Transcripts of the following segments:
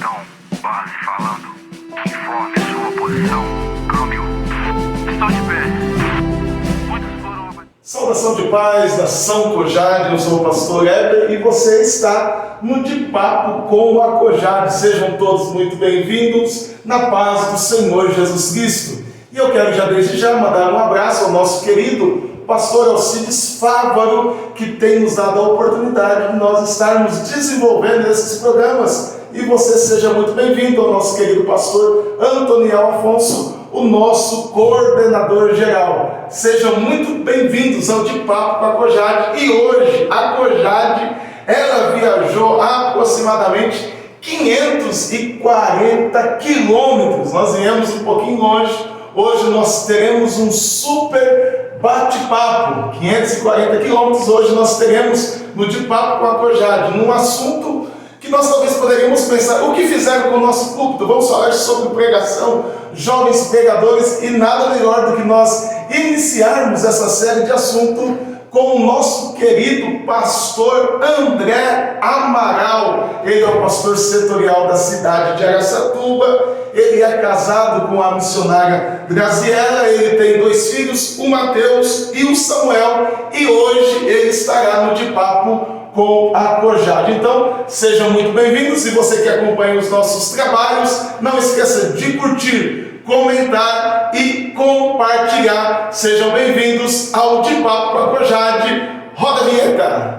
Então, base falando, que informe sua posição. Câmbio, estou de pé. Muitos foram... Saudação de paz, nação Cojade, eu sou o pastor Heber e você está no De Papo com a Cojade. Sejam todos muito bem-vindos na paz do Senhor Jesus Cristo. E eu quero desde já mandar um abraço ao nosso querido pastor Alcides Fávaro, que tem nos dado a oportunidade de nós estarmos desenvolvendo esses programas. E você seja muito bem-vindo ao nosso querido pastor Antoniel Afonso, o nosso coordenador geral. Sejam muito bem-vindos ao De Papo com a Cojade. E hoje a Cojade, ela viajou aproximadamente 540 quilômetros. Nós viemos um pouquinho longe. Hoje nós teremos um super bate-papo, 540 quilômetros. Hoje nós teremos no De Papo com a Cojade, num assunto que nós talvez poderíamos pensar, o que fizeram com o nosso púlpito? Vamos falar sobre pregação, jovens pregadores, e nada melhor do que nós iniciarmos essa série de assuntos com o nosso querido pastor André Amaral. Ele é o pastor setorial da cidade de Araçatuba. Ele é casado com a missionária Graziela. Ele tem 2 filhos, o Mateus e o Samuel. E hoje ele estará no De Papo com a Cojade. Então, sejam muito bem-vindos. E você que acompanha os nossos trabalhos, não esqueça de curtir, comentar e compartilhar. Sejam bem-vindos ao De Papo com a Cojade. Roda a vinheta!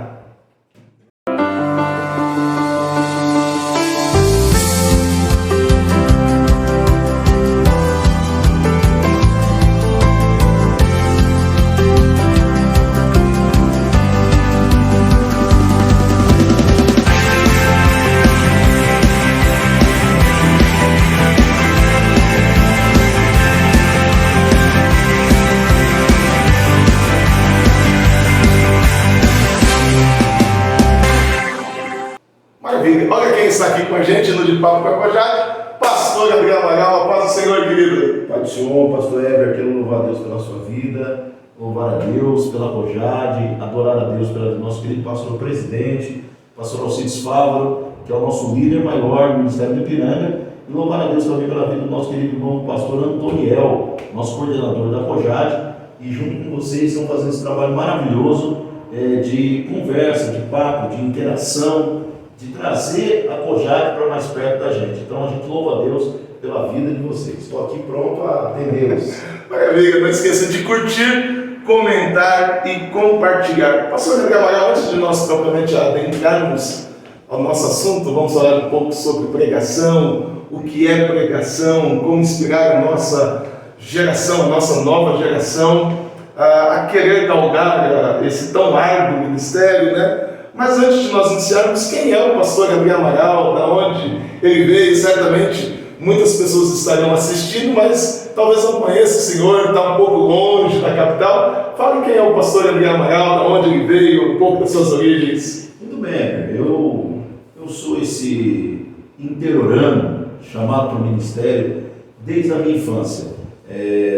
Olha quem está aqui com a gente no De Papo com a Cojade, pastor Gabriel Amaral. A paz do Senhor, querido. Pai do Senhor, pastor Heber, quero louvar a Deus pela sua vida, louvar a Deus pela Cojade, adorar a Deus pelo nosso querido pastor presidente, pastor Alcides Fávaro, que é o nosso líder maior do Ministério do Ipiranga, e louvar a Deus também pela vida do nosso querido irmão pastor Antoniel, nosso coordenador da Cojade, e junto com vocês estão fazendo esse trabalho maravilhoso de conversa, de papo, de interação, de trazer a Cojade para mais perto da gente. Então a gente louva a Deus pela vida de vocês. Estou aqui pronto a atendê-los. Maravilha, não esqueça de curtir, comentar e compartilhar. Pastor Gabriel Amaral, antes de nós propriamente adentrarmos ao nosso assunto, vamos falar um pouco sobre pregação, o que é pregação, como inspirar a nossa geração, a nossa nova geração a querer galgar esse tão árduo ministério, né? Mas antes de nós iniciarmos, quem é o pastor Gabriel Amaral, da onde ele veio? Certamente muitas pessoas estarão assistindo, mas talvez não conheçam o senhor, está um pouco longe da capital. Fale quem é o pastor Gabriel Amaral, da onde ele veio, um pouco das suas origens. Muito bem, eu sou esse interiorano chamado para o ministério desde a minha infância.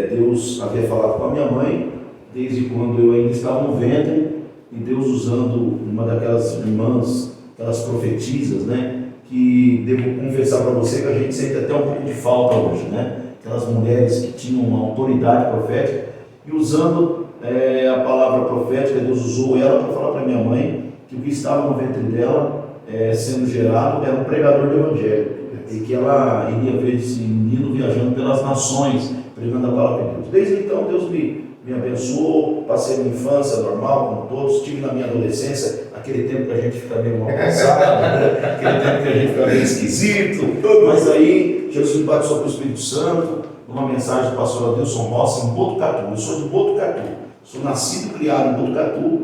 Deus havia falado com a minha mãe desde quando eu ainda estava no ventre, e Deus usando uma daquelas irmãs, aquelas profetisas, né? Que devo confessar para você que a gente sente até um pouco de falta hoje, né? Aquelas mulheres que tinham uma autoridade profética, e usando a palavra profética, Deus usou ela para falar para minha mãe que o que estava no ventre dela, sendo gerado, era um pregador do Evangelho, e que ela iria ver esse menino viajando pelas nações, pregando a palavra de Deus. Desde então, Deus me abençoou, passei minha infância normal, como todos, tive na minha adolescência, aquele tempo que a gente fica meio mal pensado, né? Aquele tempo que a gente fica meio esquisito, mas aí Jesus me batizou com o Espírito Santo, numa mensagem do pastor Adilson Rossi, em Botucatu. Eu sou de Botucatu, sou nascido e criado em Botucatu.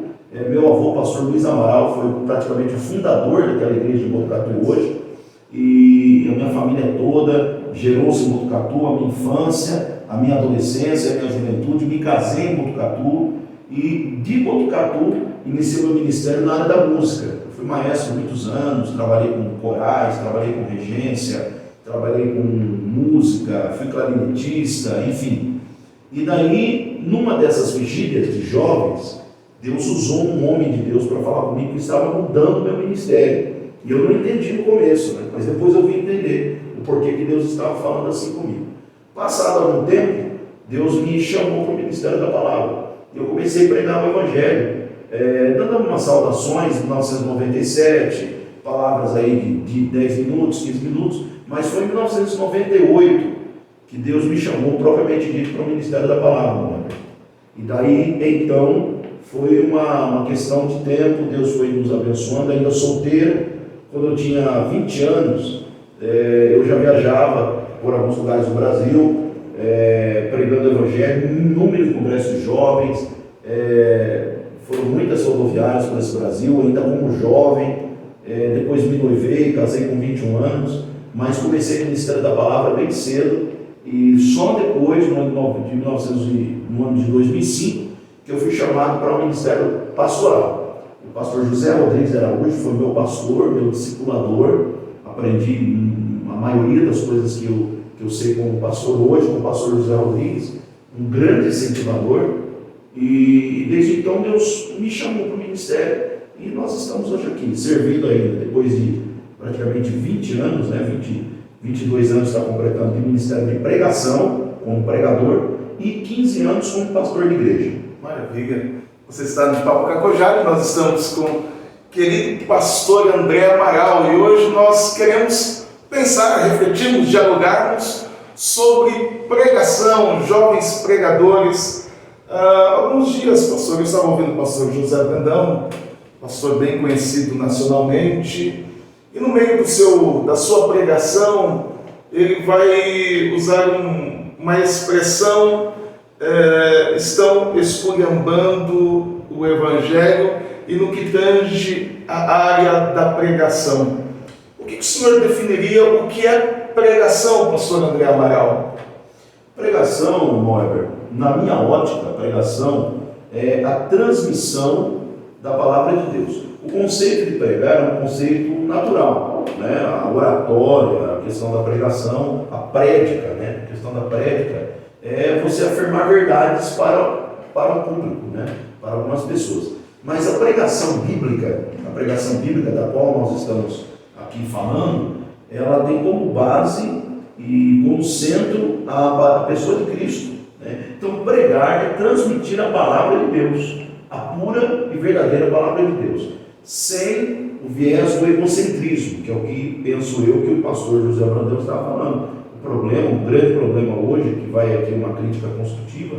Meu avô, pastor Luiz Amaral, foi praticamente o fundador daquela igreja de Botucatu hoje, e a minha família toda gerou-se em Botucatu, a minha infância, a minha adolescência, a minha juventude. Me casei em Botucatu, e de Botucatu iniciei meu ministério na área da música. Eu fui maestro há muitos anos, trabalhei com corais, trabalhei com regência, trabalhei com música, fui clarinetista, enfim. E daí, numa dessas vigílias de jovens, Deus usou um homem de Deus para falar comigo que estava mudando o meu ministério. E eu não entendi no começo, né? Mas depois eu vim entender o porquê que Deus estava falando assim comigo. Passado algum tempo, Deus me chamou para o ministério da palavra. E eu comecei a pregar o Evangelho, dando algumas saudações em 1997, palavras aí de 10 minutos, 15 minutos, mas foi em 1998 que Deus me chamou propriamente dito para o ministério da palavra. Né? E daí, então, foi uma questão de tempo, Deus foi nos abençoando, ainda solteiro. Quando eu tinha 20 anos, eu já viajava por alguns lugares do Brasil, pregando o Evangelho, inúmeros congressos de jovens, foram muitas rodoviárias por esse Brasil, ainda como jovem. Depois me noivei, casei com 21 anos, mas comecei o Ministério da Palavra bem cedo, e só depois, no ano de 2005, que eu fui chamado para o Ministério Pastoral. O pastor José Rodrigues Araújo foi meu pastor, meu discipulador. Aprendi a maioria das coisas que eu sei como pastor hoje, com o pastor José Rodrigues, um grande incentivador. E desde então Deus me chamou para o ministério e nós estamos hoje aqui, servindo ainda, depois de praticamente 20 anos, 22 anos está completando de ministério de pregação, como pregador, e 15 anos como pastor de igreja. Maravilha! Você está no Papo Cacojá, nós estamos com o querido pastor André Amaral, e hoje nós queremos pensar, refletirmos, dialogarmos sobre pregação, jovens pregadores. Alguns dias, pastor, eu estava ouvindo o pastor José Brandão, pastor bem conhecido nacionalmente, e no meio da sua pregação, ele vai usar uma expressão, estão esculhambando o Evangelho, e no que tange a área da pregação. O que o senhor definiria o que é pregação, pastor André Amaral? Pregação, Moeber, na minha ótica, pregação é a transmissão da palavra de Deus. O conceito de pregar é um conceito natural, né? A oratória, a questão da pregação, a prédica, né? A questão da prédica é você afirmar verdades para o público, né? Para algumas pessoas. Mas a pregação bíblica da qual nós estamos aqui falando, ela tem como base e como centro a pessoa de Cristo, né? Então pregar é transmitir a palavra de Deus, a pura e verdadeira palavra de Deus, sem o viés do egocentrismo, que é o que penso eu que o pastor José Brandão estava falando. Um grande problema hoje, que vai aqui uma crítica construtiva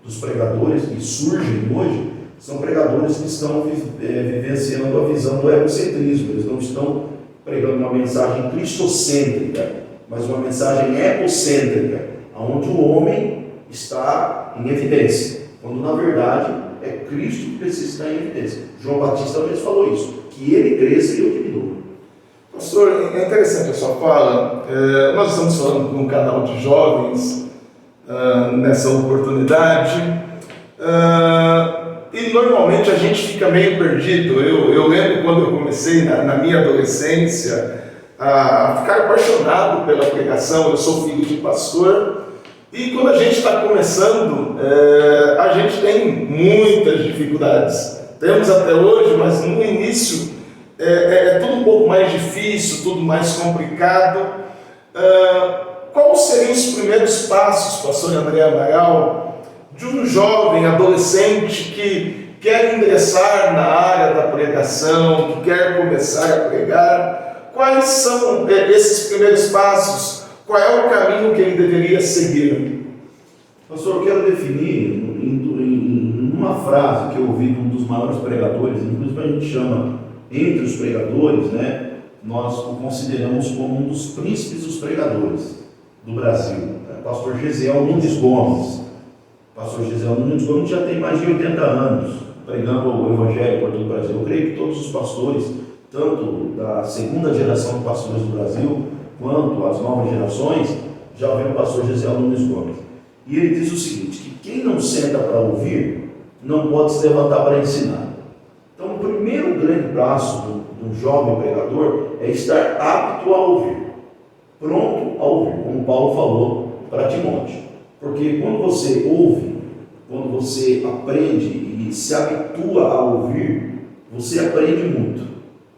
dos pregadores que surgem hoje, são pregadores que estão vivenciando a visão do egocentrismo. Eles não estão pregando uma mensagem cristocêntrica, mas uma mensagem egocêntrica, onde o homem está em evidência, quando na verdade é Cristo que precisa estar em evidência. João Batista mesmo falou isso, que ele cresça e eu diminua. Pastor, é interessante a sua fala. Nós estamos falando com um canal de jovens nessa oportunidade, e normalmente a gente fica meio perdido. Eu lembro quando eu comecei na minha adolescência a ficar apaixonado pela pregação. Eu sou filho de pastor, e quando a gente está começando, a gente tem muitas dificuldades. Temos até hoje, mas no início é tudo um pouco mais difícil, tudo mais complicado. Quais seriam os primeiros passos, pastor André Amaral, de um jovem adolescente que quer ingressar na área da pregação, que quer começar a pregar? Quais são esses primeiros passos? Qual é o caminho que ele deveria seguir? Pastor, eu quero definir em uma frase que eu ouvi de um dos maiores pregadores, inclusive a gente chama, entre os pregadores, né, nós o consideramos como um dos príncipes dos pregadores do Brasil, pastor Gesiel Nunes Gomes. Pastor Gesiel Nunes Gomes já tem mais de 80 anos pregando o Evangelho por todo o Brasil. Eu creio que todos os pastores, tanto da segunda geração de pastores do Brasil, quanto as novas gerações, já ouviram o pastor Gesiel Nunes Gomes. E ele diz o seguinte, que quem não senta para ouvir, não pode se levantar para ensinar. Então, o primeiro grande passo de um jovem pregador é estar apto a ouvir, pronto a ouvir, como Paulo falou para Timóteo. Porque quando você ouve, quando você aprende e se habitua a ouvir, você aprende muito.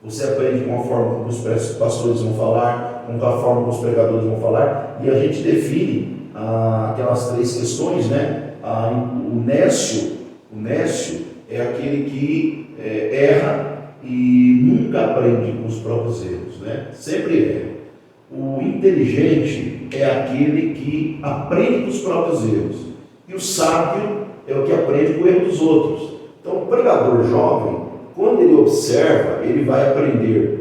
você aprende com a forma como os pastores vão falar, com a forma como os pregadores vão falar, e a gente define aquelas 3 questões, né? O nécio é aquele que erra e nunca aprende com os próprios erros, né? Sempre erra. O inteligente é aquele que aprende com os próprios erros, e o sábio é o que aprende com o erro dos outros. Então, o pregador jovem, quando ele observa, ele vai aprender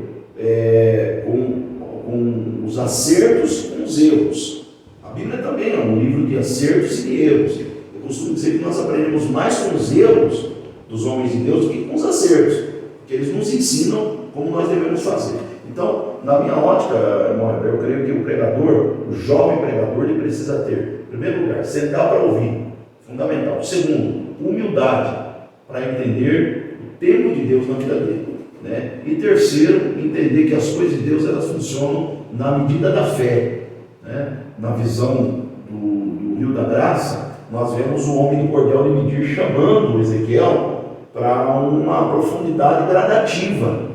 com os acertos e com os erros. A Bíblia também é um livro de acertos e de erros. Eu costumo dizer que nós aprendemos mais com os erros dos homens de Deus do que com os acertos, porque eles nos ensinam como nós devemos fazer. Então, na minha ótica, irmão, eu creio que o pregador, o jovem pregador, ele precisa ter, em primeiro lugar, sentar para ouvir, fundamental. Segundo, humildade, para entender o tempo de Deus na vida dele, né? E terceiro, entender que as coisas de Deus, elas funcionam na medida da fé, né? Na visão do Rio da Graça, nós vemos o homem do cordel de medir chamando Ezequiel para uma profundidade gradativa.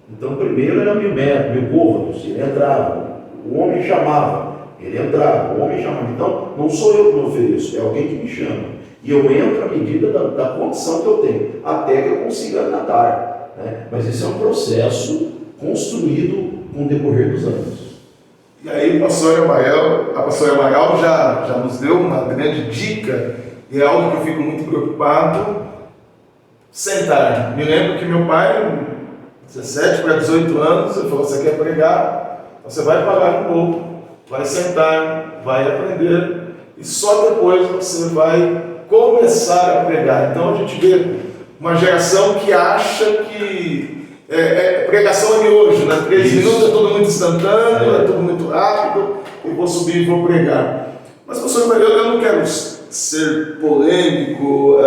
Então, primeiro era 1000 metros, 1000 côvados, ele entrava, o homem chamava, ele entrava, o homem chamava. Então, não sou eu que me ofereço, é alguém que me chama. E eu entro à medida da condição que eu tenho, até que eu consiga nadar, né? Mas esse é um processo construído com o decorrer dos anos. E aí a pastora Amael já nos deu uma grande dica, e é algo que eu fico muito preocupado: sentar. Me lembro que meu pai, 17 para 18 anos, ele falou: você quer pregar? Você vai pagar um pouco, vai sentar, vai aprender, e só depois você vai começar a pregar. Então a gente vê uma geração que acha que pregação é de hoje, né? 3 minutos é tudo muito instantâneo, é tudo muito rápido, eu vou subir e vou pregar. Mas, pastor, eu não quero ser polêmico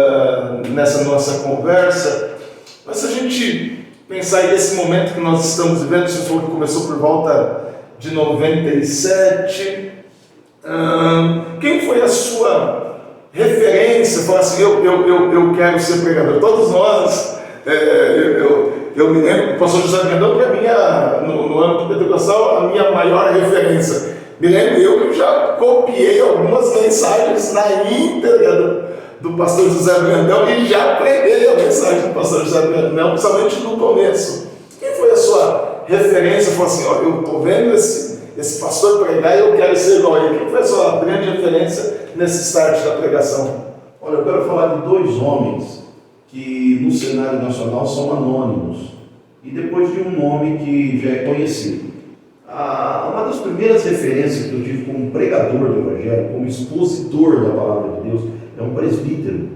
nessa nossa conversa, mas se a gente pensar nesse momento que nós estamos vivendo, você falou que começou por volta de 97, quem foi a sua referência? Falar assim, eu quero ser pregador. Todos nós, eu me lembro que o pastor José Brandão, para mim, no âmbito pentecostal, a minha maior referência. Me lembro eu que eu já copiei algumas mensagens na íntegra do pastor José Brandão e já preguei a mensagem do pastor José Brandão, principalmente no começo. Quem foi a sua referência? Falou assim, eu estou vendo esse pastor pregar e eu quero ser igual a ele. Quem foi a sua grande referência nesse start da pregação? Olha, eu quero falar de 2 homens que no cenário nacional são anônimos, e depois de um nome que já é conhecido. Uma das primeiras referências que eu tive como pregador do Evangelho, como expositor da Palavra de Deus, é um presbítero.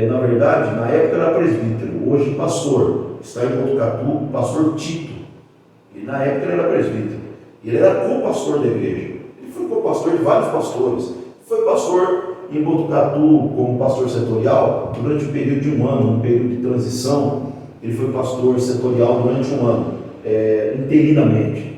Na verdade, na época era presbítero, hoje pastor. Está em Botucatu, pastor Tito. E na época ele era presbítero. Ele era co-pastor da igreja. Ele foi co-pastor de vários pastores. Foi pastor em Botucatu como pastor setorial durante um período de 1 ano, um período de transição. Ele foi pastor setorial durante 1 ano, interinamente.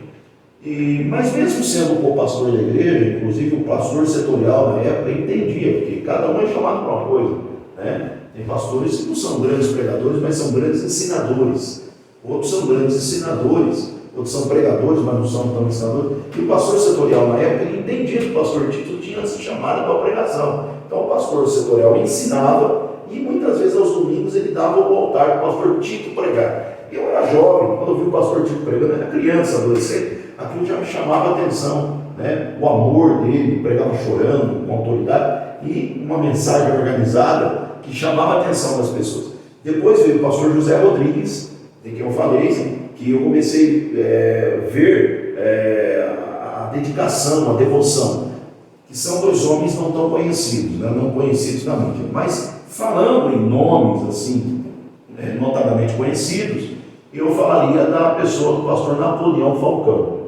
Mas mesmo sendo co-pastor da igreja, inclusive o pastor setorial na época entendia, porque cada um é chamado para uma coisa, né? Tem pastores que não são grandes pregadores, mas são grandes ensinadores. Outros são grandes ensinadores, outros são pregadores, mas não são tão ensinadores. E o pastor setorial na época, ele entendia que o pastor Tito tinha se chamado para a pregação. Então o pastor setorial ensinava, e muitas vezes aos domingos ele dava o altar para o pastor Tito pregar. Eu era jovem, quando eu vi o pastor Tito pregando, eu era criança, adolescente, aquilo já me chamava a atenção, né? O amor dele, pregava chorando, com autoridade, e uma mensagem organizada que chamava a atenção das pessoas. Depois veio o pastor José Rodrigues, de quem eu falei, que eu comecei a ver a dedicação, a devoção, que são 2 homens não tão conhecidos, né? Não conhecidos na mídia, mas falando em nomes assim, notadamente conhecidos, eu falaria da pessoa do pastor Napoleão Falcão.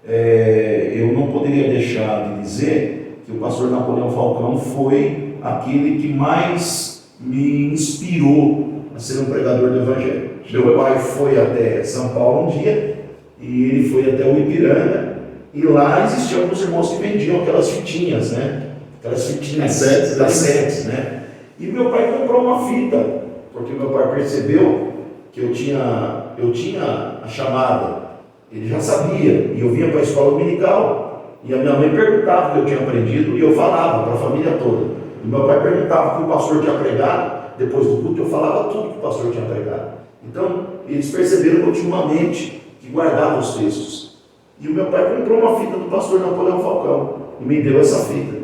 Eu não poderia deixar de dizer que o pastor Napoleão Falcão foi aquele que mais me inspirou a ser um pregador do Evangelho. Meu pai foi até São Paulo um dia, e ele foi até o Ipiranga, e lá existiam alguns irmãos que vendiam aquelas fitinhas, né? Aquelas fitinhas cassetes, né? E meu pai comprou uma fita, porque meu pai percebeu que eu tinha eu tinha a chamada, ele já sabia, e eu vinha para a escola dominical, e a minha mãe perguntava o que eu tinha aprendido, e eu falava para a família toda. E meu pai perguntava o que o pastor tinha pregado, depois do culto eu falava tudo que o pastor tinha pregado. Então, eles perceberam continuamente que guardava os textos. E o meu pai comprou uma fita do pastor Napoleão Falcão, e me deu essa fita.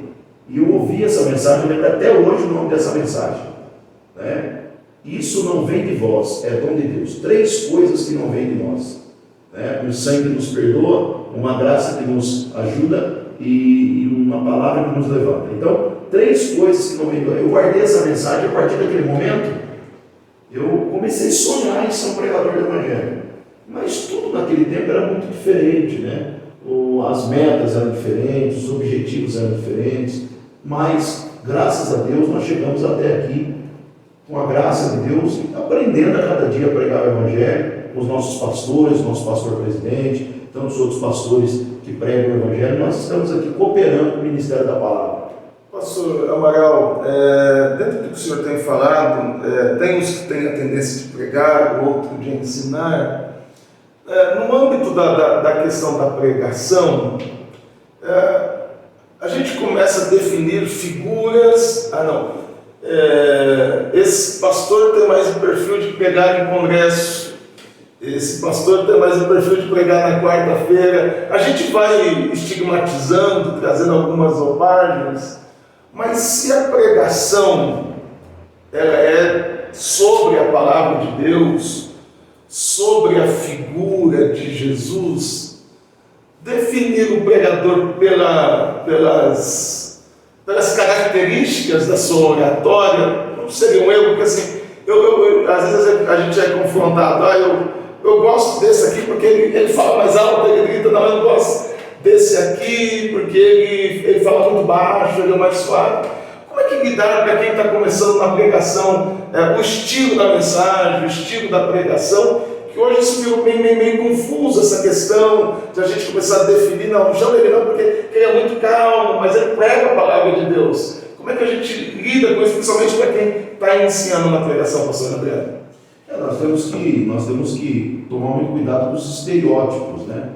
E eu ouvi essa mensagem, eu lembro até hoje o nome dessa mensagem, né? Isso não vem de vós, é dom de Deus. 3 coisas que não vêm de nós, né? Um sangue que nos perdoa, uma graça que nos ajuda e uma palavra que nos levanta. Então, 3 coisas que não vêm de nós. Eu guardei essa mensagem. A partir daquele momento eu comecei a sonhar em ser um pregador do Evangelho, mas tudo naquele tempo era muito diferente, né? As metas eram diferentes, os objetivos eram diferentes, mas graças a Deus nós chegamos até aqui, com a graça de Deus, aprendendo a cada dia a pregar o Evangelho, com os nossos pastores, nosso pastor presidente, tantos outros pastores que pregam o Evangelho. Nós estamos aqui cooperando com o Ministério da Palavra. Pastor Amaral, dentro do que o senhor tem falado, tem uns que têm a tendência de pregar, outro de ensinar. No âmbito da questão da pregação, a gente começa a definir figuras. Esse pastor tem mais o perfil de pregar em congresso, esse pastor tem mais o perfil de pregar na quarta-feira. A gente vai estigmatizando, trazendo algumas roupagens, mas se a pregação ela é sobre a palavra de Deus, sobre a figura de Jesus, definir o pregador pelas características da sua oratória não seria um erro, porque assim, às vezes a gente é confrontado, eu gosto desse aqui porque ele fala mais alto, ele grita, não, eu não gosto desse aqui porque ele fala muito baixo, ele é mais suave. Como é que lidar para quem está começando na pregação, o estilo da mensagem, o estilo da pregação, que hoje isso ficou meio confuso, essa questão de a gente começar a definir, não chama ele não, porque ele é muito calmo, mas ele prega a palavra de Deus. Como é que a gente lida com isso, principalmente para quem está iniciando na pregação, pastor André? Nós temos que tomar muito cuidado com os estereótipos, né?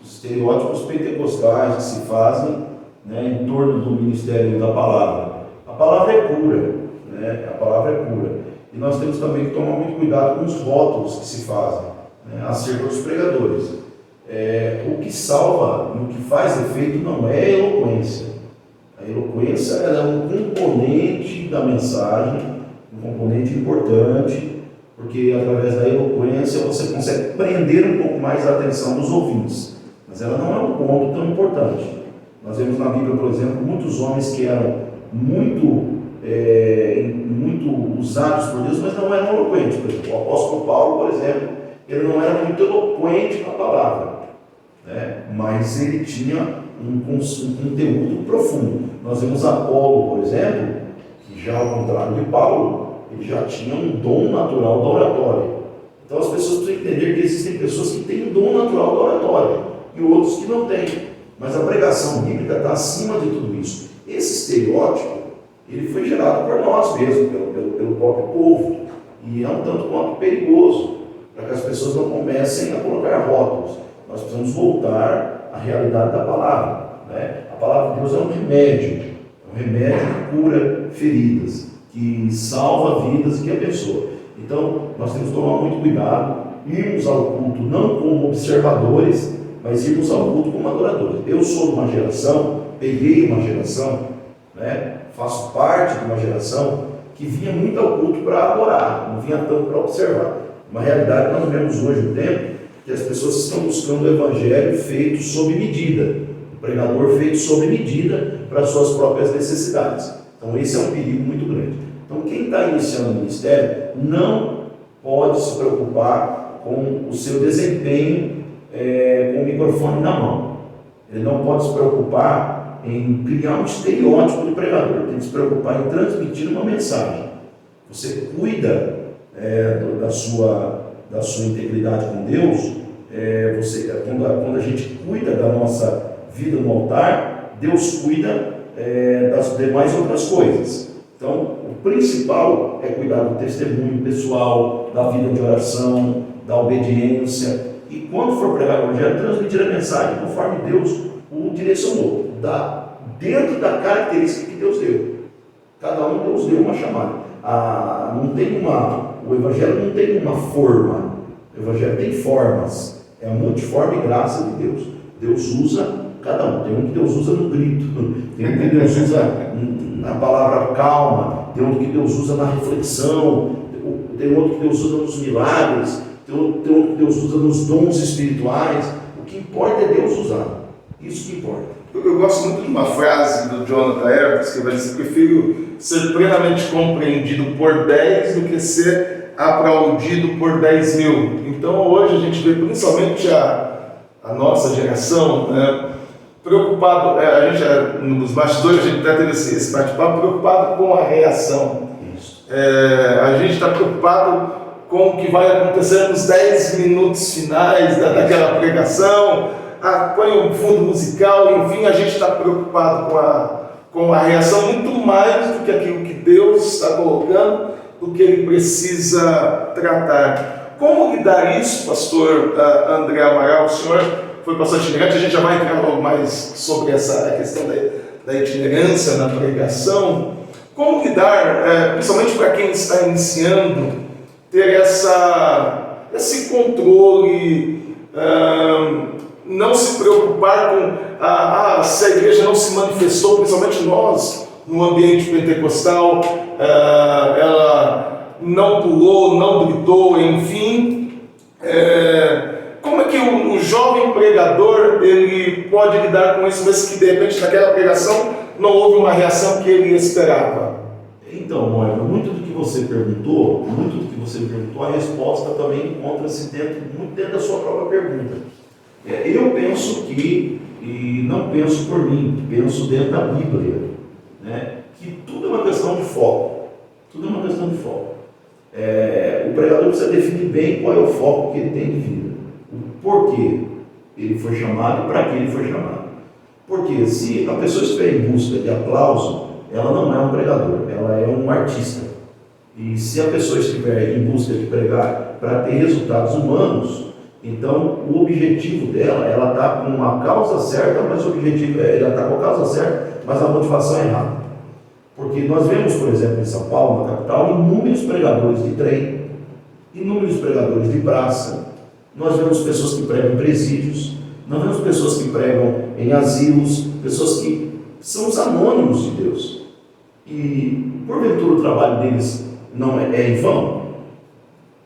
Os estereótipos pentecostais que se fazem, né, em torno do ministério da palavra. A palavra é pura, né? A palavra é pura. E nós temos também que tomar muito cuidado com os rótulos que se fazem, né, acerca dos pregadores. O que salva e o que faz efeito não é a eloquência. A eloquência ela é um componente da mensagem, um componente importante, porque através da eloquência você consegue prender um pouco mais a atenção dos ouvintes. Mas ela não é um ponto tão importante. Nós vemos na Bíblia, por exemplo, muitos homens que eram muito usados por Deus, mas não eram eloquentes. Por exemplo, o apóstolo Paulo, por exemplo, ele não era muito eloquente na palavra, né? Mas ele tinha um conteúdo profundo. Nós vemos Apolo, por exemplo, que já ao contrário de Paulo, ele já tinha um dom natural da oratória. Então as pessoas precisam entender que existem pessoas que têm o dom natural da oratória e outros que não têm. Mas a pregação bíblica está acima de tudo isso. Esse estereótipo, ele foi gerado por nós mesmos, pelo próprio povo, e é um tanto quanto perigoso, para que as pessoas não comecem a colocar rótulos. Nós precisamos voltar à realidade da palavra, né? A palavra de Deus é um remédio que cura feridas, que salva vidas e que abençoa. Então, nós temos que tomar muito cuidado, irmos ao culto não como observadores, mas irmos ao culto como adoradores. Eu sou de uma geração, peguei uma geração, né? Faço parte de uma geração que vinha muito ao culto para adorar, não vinha tanto para observar. Uma realidade que nós vemos hoje no tempo, que as pessoas estão buscando o evangelho feito sob medida, o pregador feito sob medida para as suas próprias necessidades. Então esse é um perigo muito grande. Então quem está iniciando o ministério não pode se preocupar com o seu desempenho com o microfone na mão. Ele não pode se preocupar em criar um estereótipo de pregador, tem que se preocupar em transmitir uma mensagem. Você cuida da sua integridade com Deus, quando a gente cuida da nossa vida no altar, Deus cuida das demais outras coisas. Então, o principal é cuidar do testemunho pessoal, da vida de oração, da obediência. E quando for pregar o Evangelho, transmitir a mensagem conforme Deus o direcionou, dentro da característica que Deus deu. Cada um Deus deu uma chamada. O Evangelho não tem uma forma, o Evangelho tem formas, é a multiforme graça de Deus. Deus usa cada um. Tem um que Deus usa no grito, tem um que Deus usa na palavra calma, tem outro que Deus usa na reflexão, tem outro que Deus usa nos milagres, tem outro que Deus usa nos dons espirituais. O que importa é Deus usar. Isso que importa. Eu gosto muito de uma frase do Jonathan Edwards, que vai dizer: prefiro ser plenamente compreendido por 10 do que ser aplaudido por 10 mil. Então hoje a gente vê principalmente a nossa geração, né, preocupado, a gente, nos bastidores a gente até teve esse bate-papo, preocupado com a reação. A gente está preocupado com o que vai acontecer nos 10 minutos finais daquela pregação, põe um fundo musical, enfim, a gente está preocupado com a reação muito mais do que aquilo que Deus está colocando, do que Ele precisa tratar. Como lidar isso, pastor André Amaral? O senhor foi pastor itinerante, a gente já vai entrar logo mais sobre essa questão da itinerância na pregação. Como lidar, principalmente para quem está iniciando, ter esse controle, não se preocupar com se a igreja não se manifestou, principalmente nós, no ambiente pentecostal, ela não pulou, não gritou, enfim. Como é que o jovem pregador ele pode lidar com isso, mas que de repente naquela pregação não houve uma reação que ele esperava? Então, Moira, muito do que você perguntou, a resposta também encontra-se muito dentro da sua própria pergunta. Eu penso que, e não penso por mim, penso dentro da Bíblia, né, que tudo é uma questão de foco. Tudo é uma questão de foco. O pregador precisa definir bem qual é o foco que ele tem de vida. O porquê ele foi chamado e para que ele foi chamado. Porque se a pessoa estiver em busca de aplauso, ela não é um pregador, ela é um artista. E se a pessoa estiver em busca de pregar para ter resultados humanos, então o objetivo dela, ela está com a causa certa, mas o objetivo ela está com a causa certa, mas a motivação é errada. Porque nós vemos, por exemplo, em São Paulo, na capital, inúmeros pregadores de trem, inúmeros pregadores de praça. Nós vemos pessoas que pregam em presídios, nós vemos pessoas que pregam em asilos, pessoas que são os anônimos de Deus. E, porventura, o trabalho deles não é em vão?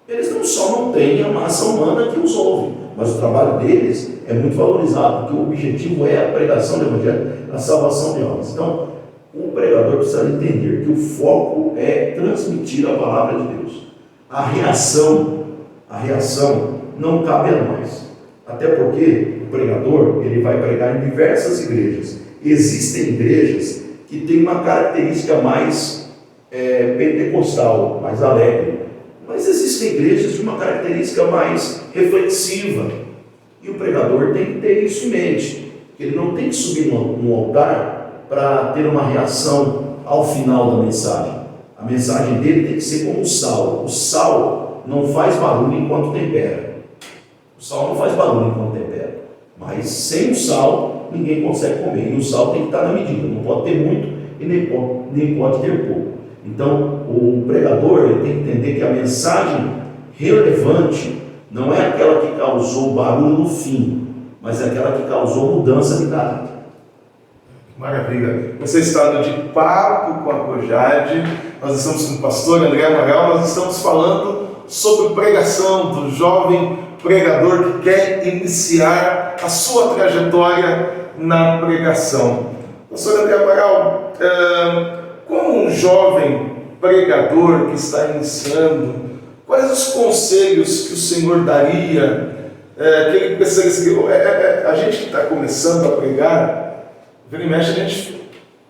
Eles não só não têm a massa humana que os ouve, mas o trabalho deles é muito valorizado, porque o objetivo é a pregação do Evangelho, a salvação de almas. Então, o pregador precisa entender que o foco é transmitir a palavra de Deus. A reação não cabe a nós. Até porque o pregador ele vai pregar em diversas igrejas. Existem igrejas que têm uma característica mais pentecostal, mais alegre. Mas existem igrejas de uma característica mais reflexiva. E o pregador tem que ter isso em mente. Ele não tem que subir no altar para ter uma reação ao final da mensagem. A mensagem dele tem que ser como o sal. O sal não faz barulho enquanto tempera. O sal não faz barulho enquanto tempera. Mas sem o sal, ninguém consegue comer. E o sal tem que estar na medida. Não pode ter muito e nem pode ter pouco. Então, o pregador ele tem que entender que a mensagem relevante não é aquela que causou barulho no fim, mas é aquela que causou mudança de caráter. Maravilha. Você está no De Papo com a Cojade. Nós estamos com o pastor André Amaral. Nós estamos falando sobre pregação do jovem pregador que quer iniciar a sua trajetória na pregação. Pastor André Amaral, como um jovem pregador que está iniciando, quais os conselhos que o Senhor daria? Que ele precisa seguir? A gente que está começando a pregar, vira e mexe,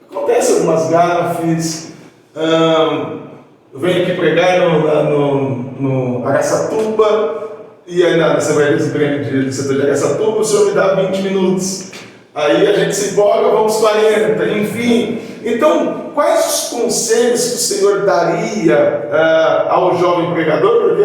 acontece algumas gafes. Eu venho aqui pregar no Araçatuba, e aí na Assembleia do setor de Araçatuba, o senhor me dá 20 minutos. Aí a gente se empolga, vamos 40, enfim. Então, quais os conselhos que o Senhor daria ao jovem pregador? Porque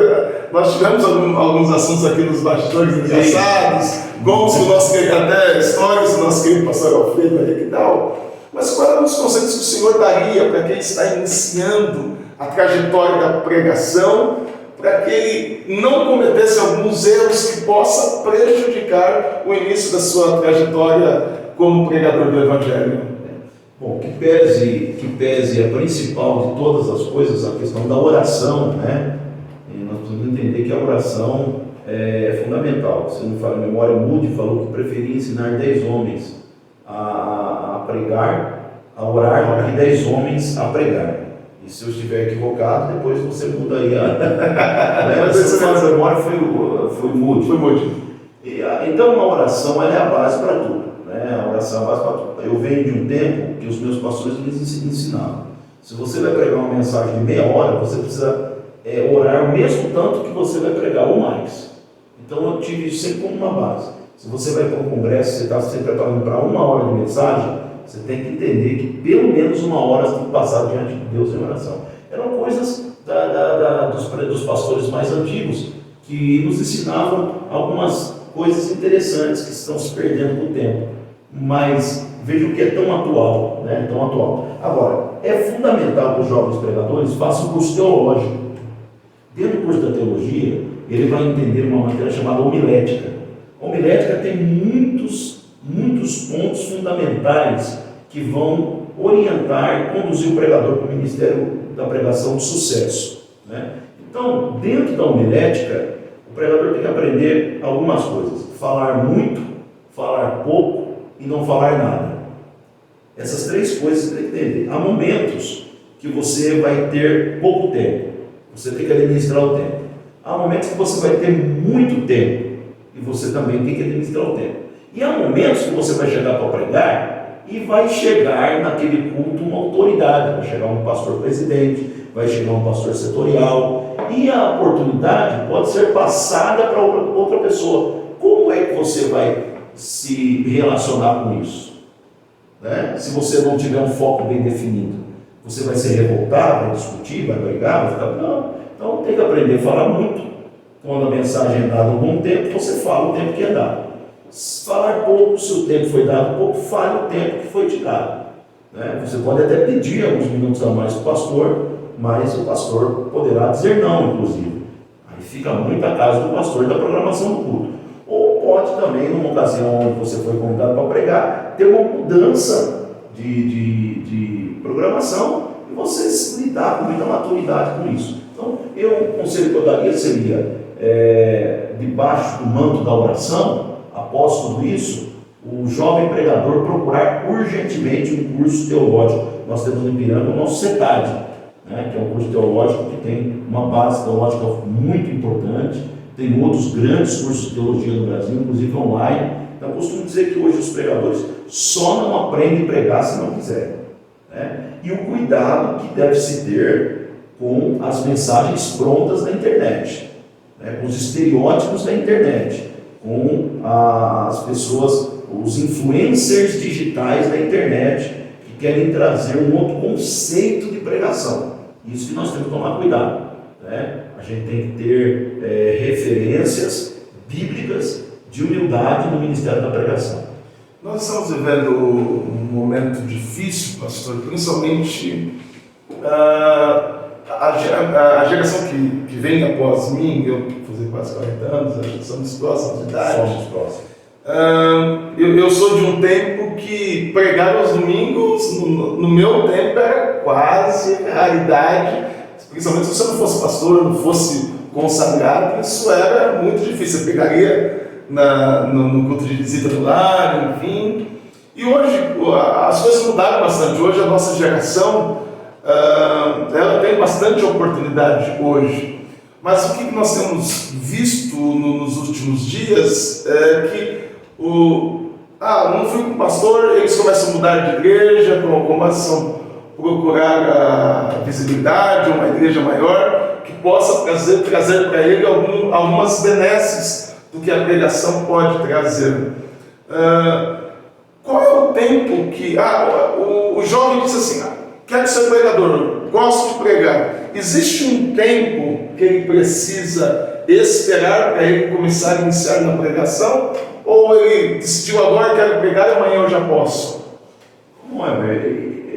nós tivemos alguns assuntos aqui nos bastidores engraçados, gols do nosso querido, até histórias do nosso querido pastor Alfredo aí que tal. Mas quais eram os conselhos que o Senhor daria para quem está iniciando a trajetória da pregação, para que ele não cometesse alguns erros que possa prejudicar o início da sua trajetória como pregador do Evangelho? Bom, que pese a principal de todas as coisas, a questão da oração, né? E nós precisamos entender que a oração é fundamental. Se não fala memória, Moody falou que preferia ensinar 10 homens a pregar, a orar, do que 10 homens a pregar. E se eu estiver equivocado, depois você muda aí mas essa memória foi Moody. Foi Moody. Então a oração ela é a base para tudo, né? A oração é a base para tudo. Eu venho de um tempo que os meus pastores me ensinavam. Se você vai pregar uma mensagem de meia hora, você precisa orar o mesmo tanto que você vai pregar, ou mais. Então eu tive isso sempre como uma base. Se você vai para um congresso, você está se preparando para 1 hora de mensagem, você tem que entender que pelo menos 1 hora você tem que passar diante de Deus em oração. Eram coisas dos pastores mais antigos que nos ensinavam algumas coisas interessantes que estão se perdendo com o tempo. Mas veja o que é tão atual, né? Tão atual. Agora, é fundamental que os jovens pregadores façam um curso teológico. Dentro do curso da teologia, ele vai entender uma matéria chamada homilética. A homilética tem muitos pontos fundamentais que vão orientar e conduzir o pregador para o ministério da pregação de sucesso, né? Então, dentro da homilética, o pregador tem que aprender algumas coisas: falar muito, falar pouco e não falar nada. Essas 3 coisas você tem que entender. Há momentos que você vai ter pouco tempo, você tem que administrar o tempo. Há momentos que você vai ter muito tempo e você também tem que administrar o tempo. E há momentos que você vai chegar para pregar e vai chegar naquele culto uma autoridade, vai chegar um pastor presidente, vai chegar um pastor setorial, e a oportunidade pode ser passada para outra pessoa. Como é que você vai se relacionar com isso, né? Se você não tiver um foco bem definido, você vai se revoltar, vai discutir, vai brigar, vai ficar... Não. Então tem que aprender a falar muito. Quando a mensagem é dada um bom tempo, você fala o tempo que é dado. Falar pouco, se o tempo foi dado pouco, fale o tempo que foi te dado, né? Você pode até pedir alguns minutos a mais para o pastor, mas o pastor poderá dizer não, inclusive. Aí fica muito a casa do pastor da programação do culto. Ou pode também, numa ocasião onde você foi convidado para pregar, ter uma mudança de programação e você lidar com muita maturidade com isso. Então, o conselho que eu daria seria, debaixo do manto da oração, após tudo isso, o jovem pregador procurar urgentemente um curso teológico. Nós temos no Ipiranga o nosso CETAD, né, que é um curso teológico que tem uma base teológica muito importante. Tem outros grandes cursos de teologia no Brasil, inclusive online. Então, eu costumo dizer que hoje os pregadores só não aprendem a pregar se não quiserem, né? E o cuidado que deve se ter com as mensagens prontas da internet, né? Com os estereótipos da internet, com as pessoas, os influencers digitais da internet, que querem trazer um outro conceito de pregação. Isso que nós temos que tomar cuidado, né? A gente tem que ter referências bíblicas de humildade no ministério da pregação. Nós estamos vivendo um momento difícil, pastor, principalmente a geração que vem após mim. Eu vou fazer quase 40 anos, acho que somos próximos de idade. Somos próximos. Eu sou de um tempo que pregar aos domingos, no meu tempo, era quase raridade. Principalmente se você não fosse pastor, não fosse consagrado, isso era muito difícil. Você pegaria no culto de visita do lar, enfim. E hoje as coisas mudaram bastante. Hoje a nossa geração ela tem bastante oportunidade hoje. Mas o que nós temos visto nos últimos dias é que não fui com o pastor, eles começam a mudar de igreja, começam a procurar a visibilidade, uma igreja maior, que possa trazer para ele algumas benesses do que a pregação pode trazer. Qual é o tempo que... o jovem diz assim, quero ser pregador, gosto de pregar. Existe um tempo que ele precisa esperar para ele começar a iniciar na pregação? Ou ele decidiu agora, quero pregar e amanhã eu já posso?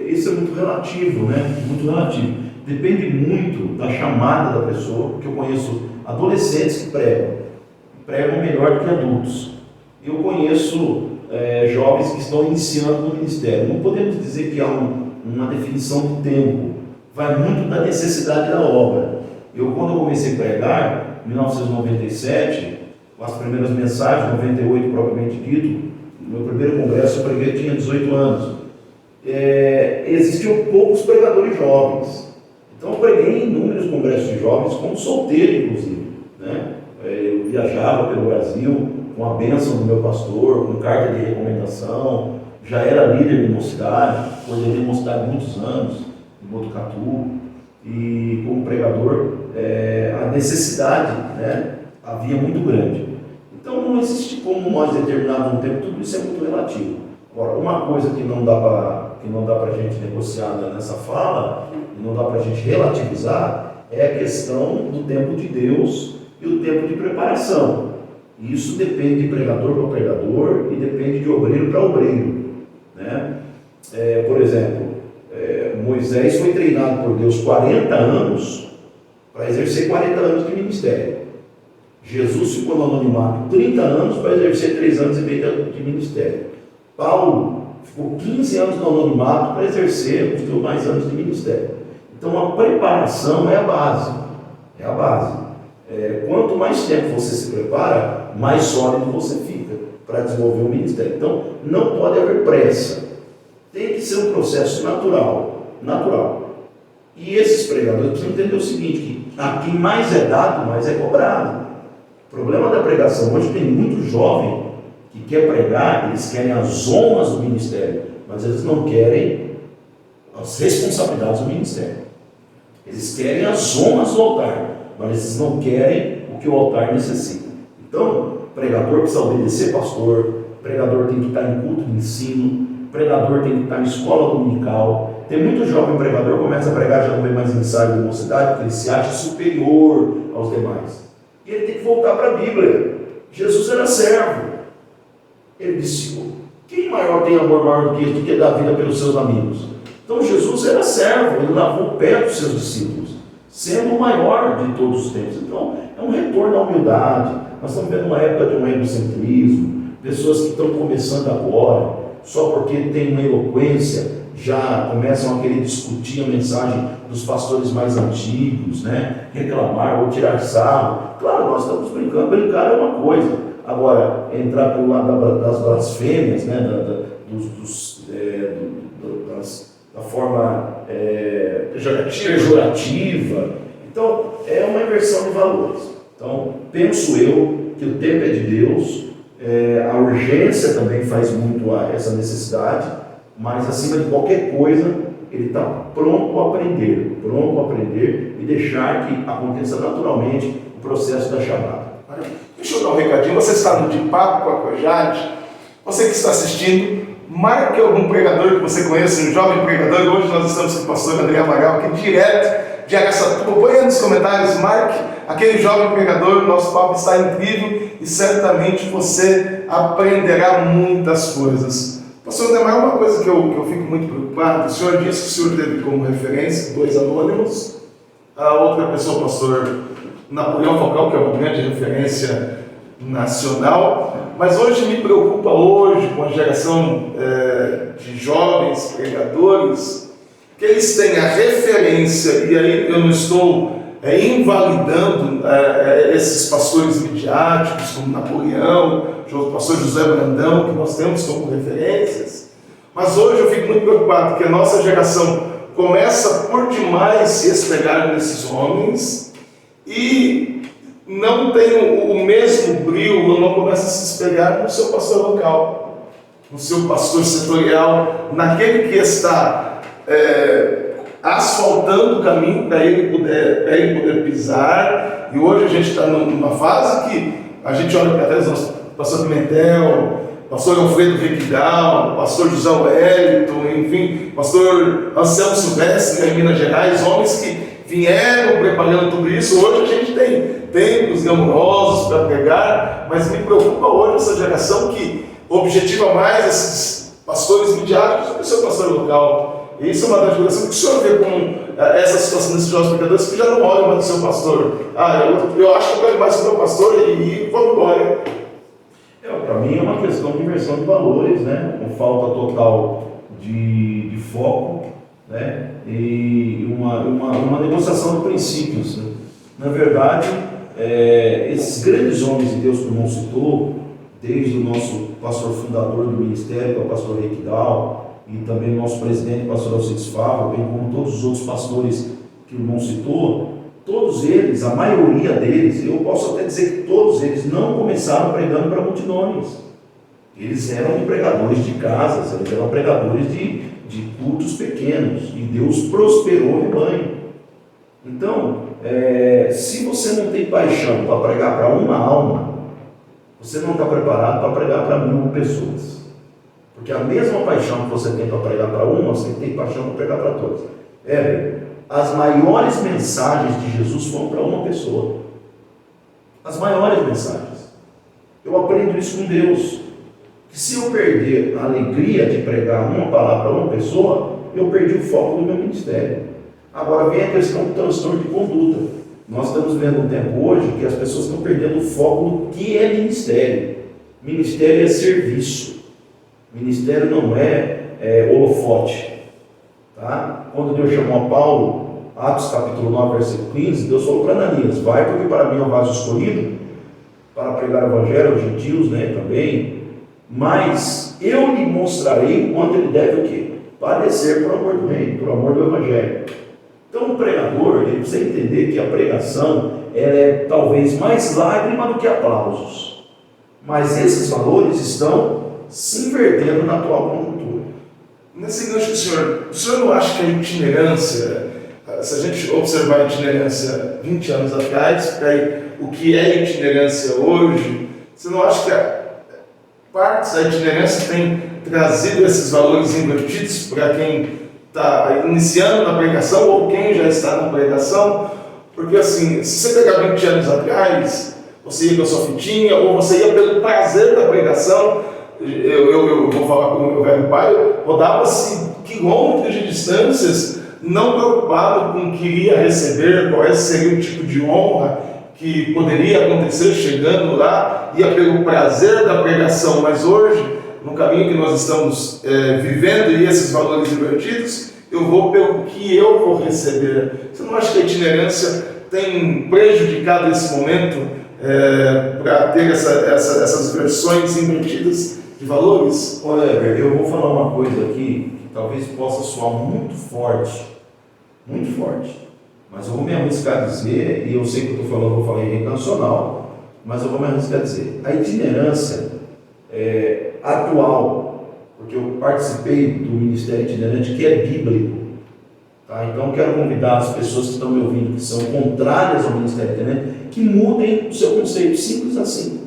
Isso é muito relativo, né? Muito relativo. Depende muito da chamada da pessoa, porque eu conheço adolescentes que pregam melhor do que adultos. Eu conheço jovens que estão iniciando no ministério. Não podemos dizer que há uma definição do tempo. Vai muito da necessidade da obra. Quando eu comecei a pregar, em 1997, com as primeiras mensagens, 98 propriamente dito, no meu primeiro congresso eu preguei, tinha 18 anos. Existiam poucos pregadores jovens. Então eu preguei em inúmeros congressos de jovens, como solteiro inclusive, né? Eu viajava pelo Brasil com a bênção do meu pastor, com carta de recomendação, já era líder de mocidade, coordenei mocidade há muitos anos, em Botucatu, e como pregador, a necessidade, né, havia muito grande. Então não existe como nós determinarmos um tempo, tudo isso é muito relativo. Agora, uma coisa que não dá para a gente negociar nessa fala, e não dá para a gente relativizar, é a questão do tempo de Deus e o tempo de preparação. E isso depende de pregador para pregador e depende de obreiro para obreiro, né? Por exemplo, Moisés foi treinado por Deus 40 anos para exercer 40 anos de ministério. Jesus ficou no anonimato 30 anos para exercer 3 anos e meio de ministério. Paulo ficou 15 anos no anonimato para exercer os seus mais anos de ministério. Então a preparação é a base. É a base. Quanto mais tempo você se prepara, mais sólido você fica para desenvolver o ministério. Então não pode haver pressa. Tem que ser um processo natural. E esses pregadores precisam entender o seguinte, que a quem mais é dado, mais é cobrado. O problema da pregação hoje, tem muito jovem que quer pregar, eles querem as honras do ministério, mas eles não querem as responsabilidades do ministério. Eles querem as honras do altar, mas eles não querem o que o altar necessita. Então, pregador precisa obedecer pastor, pregador tem que estar em culto de ensino, pregador tem que estar em escola dominical. Tem muito jovem pregador que começa a pregar, já não vê mais ensaio de mocidade, porque ele se acha superior aos demais. E ele tem que voltar para a Bíblia. Jesus era servo. Ele disse, quem maior tem amor maior do que dar vida pelos seus amigos? Então Jesus era servo, ele lavou o pé dos seus discípulos, sendo o maior de todos os tempos. Então é um retorno à humildade. Nós estamos vendo uma época de um egocentrismo, pessoas que estão começando agora, só porque tem uma eloquência, já começam a querer discutir a mensagem dos pastores mais antigos, né? Reclamar ou tirar sarro. Claro, nós estamos brincando, brincar é uma coisa. Agora, entrar pelo lado das blasfêmias, né? Da forma pejorativa. Então, é uma inversão de valores. Então, penso eu que o tempo é de Deus, a urgência também faz muito essa necessidade, mas acima de qualquer coisa, ele está pronto a aprender e deixar que aconteça naturalmente o processo da chamada. Deixa eu dar um recadinho. Você está no De Papo com a Cojade. Você que está assistindo, marque algum pregador que você conheça, um jovem pregador. Hoje nós estamos com o pastor André Amaral, que direto de Araçatuba. Põe aí nos comentários, marque aquele jovem pregador. Nosso papo está incrível e certamente você aprenderá muitas coisas. Pastor André Amaral, uma coisa que eu fico muito preocupado, o senhor disse que o senhor teve como referência 2 anônimos, a outra pessoa, o pastor Napoleão Falcão, que é uma grande referência nacional, mas hoje me preocupa com a geração de jovens pregadores, que eles têm a referência, e aí eu não estou invalidando esses pastores midiáticos como Napoleão, o pastor José Brandão, que nós temos como referências, mas hoje eu fico muito preocupado que a nossa geração começa por demais se espegar nesses homens e não tem o mesmo brilho, não começa a se espelhar no seu pastor local, no seu pastor setorial, naquele que está asfaltando o caminho para ele poder pisar. E hoje a gente está numa fase que a gente olha para trás, pastor Pimentel, pastor Alfredo Requidal, pastor José Wellington, enfim, pastor Anselmo Silvestre, em Minas Gerais, homens que vieram preparando tudo isso. Hoje a gente tem tempos glamourosos para pregar, mas me preocupa hoje essa geração que objetiva mais esses pastores midiáticos do que o seu pastor local. E isso é uma das gerações que o senhor vê como essa situação desses jovens pecadores que já não olham mais o seu pastor. Eu acho que eu quero mais o meu pastor e vou embora. Para mim é uma questão de inversão de valores, né? Com falta total de foco, né? E uma negociação de princípios, né? Na verdade, esses grandes homens de Deus que o irmão citou, desde o nosso pastor fundador do ministério, que é o pastor Requidal, e também o nosso presidente, o pastor Alcides Fava, bem como todos os outros pastores que o irmão citou, todos eles, a maioria deles, eu posso até dizer que todos eles não começaram pregando para multidões. Eles eram pregadores de casas, eles eram pregadores de cultos pequenos, e Deus prosperou o rebanho. Então, se você não tem paixão para pregar para uma alma, você não está preparado para pregar para 1000 pessoas. Porque a mesma paixão que você tem para pregar para uma, você tem paixão para pregar para todas. As maiores mensagens de Jesus foram para uma pessoa. As maiores mensagens. Eu aprendo isso com Deus. Que se eu perder a alegria de pregar uma palavra para uma pessoa, eu perdi o foco do meu ministério. Agora vem a questão do transtorno de conduta. Nós estamos vendo um tempo hoje que as pessoas estão perdendo o foco do que é ministério. Ministério é serviço. Ministério não é holofote. Tá? Quando Deus chamou a Paulo, Atos capítulo 9, versículo 15, Deus falou para Ananias: vai, porque para mim é um vaso escolhido para pregar o evangelho aos gentios, né, também, mas eu lhe mostrarei o quanto ele deve o quê? Padecer por amor do reino, por amor do evangelho. Então o pregador, ele precisa entender que a pregação ela é talvez mais lágrima do que aplausos, mas esses valores estão se invertendo na atual conjuntura. Nesse gancho, o senhor não acha que a itinerância, se a gente observar a itinerância 20 anos atrás, o que é itinerância hoje, você não acha que partes da itinerância tem trazido esses valores invertidos para quem está iniciando na pregação ou quem já está na pregação? Porque assim, se você pegar 20 anos atrás, você ia com a sua fitinha, ou você ia pelo prazer da pregação. Eu vou falar com o meu velho pai, rodava-se quilômetros de distâncias, não preocupado com o que iria receber, qual seria o tipo de honra que poderia acontecer chegando lá, ia pelo prazer da pregação. Mas hoje, no caminho que nós estamos vivendo e esses valores invertidos, eu vou pelo que eu vou receber. Você não acha que a itinerância tem prejudicado esse momento para ter essas versões invertidas de valores? Olha, eu vou falar uma coisa aqui que talvez possa soar muito forte, mas eu vou me arriscar a dizer, e eu sei que eu estou falando, eu vou falar em rede nacional, mas eu vou me arriscar a dizer, a itinerância atual, porque eu participei do Ministério Itinerante, que é bíblico, tá? Então eu quero convidar as pessoas que estão me ouvindo, que são contrárias ao Ministério Itinerante, que mudem o seu conceito, simples assim,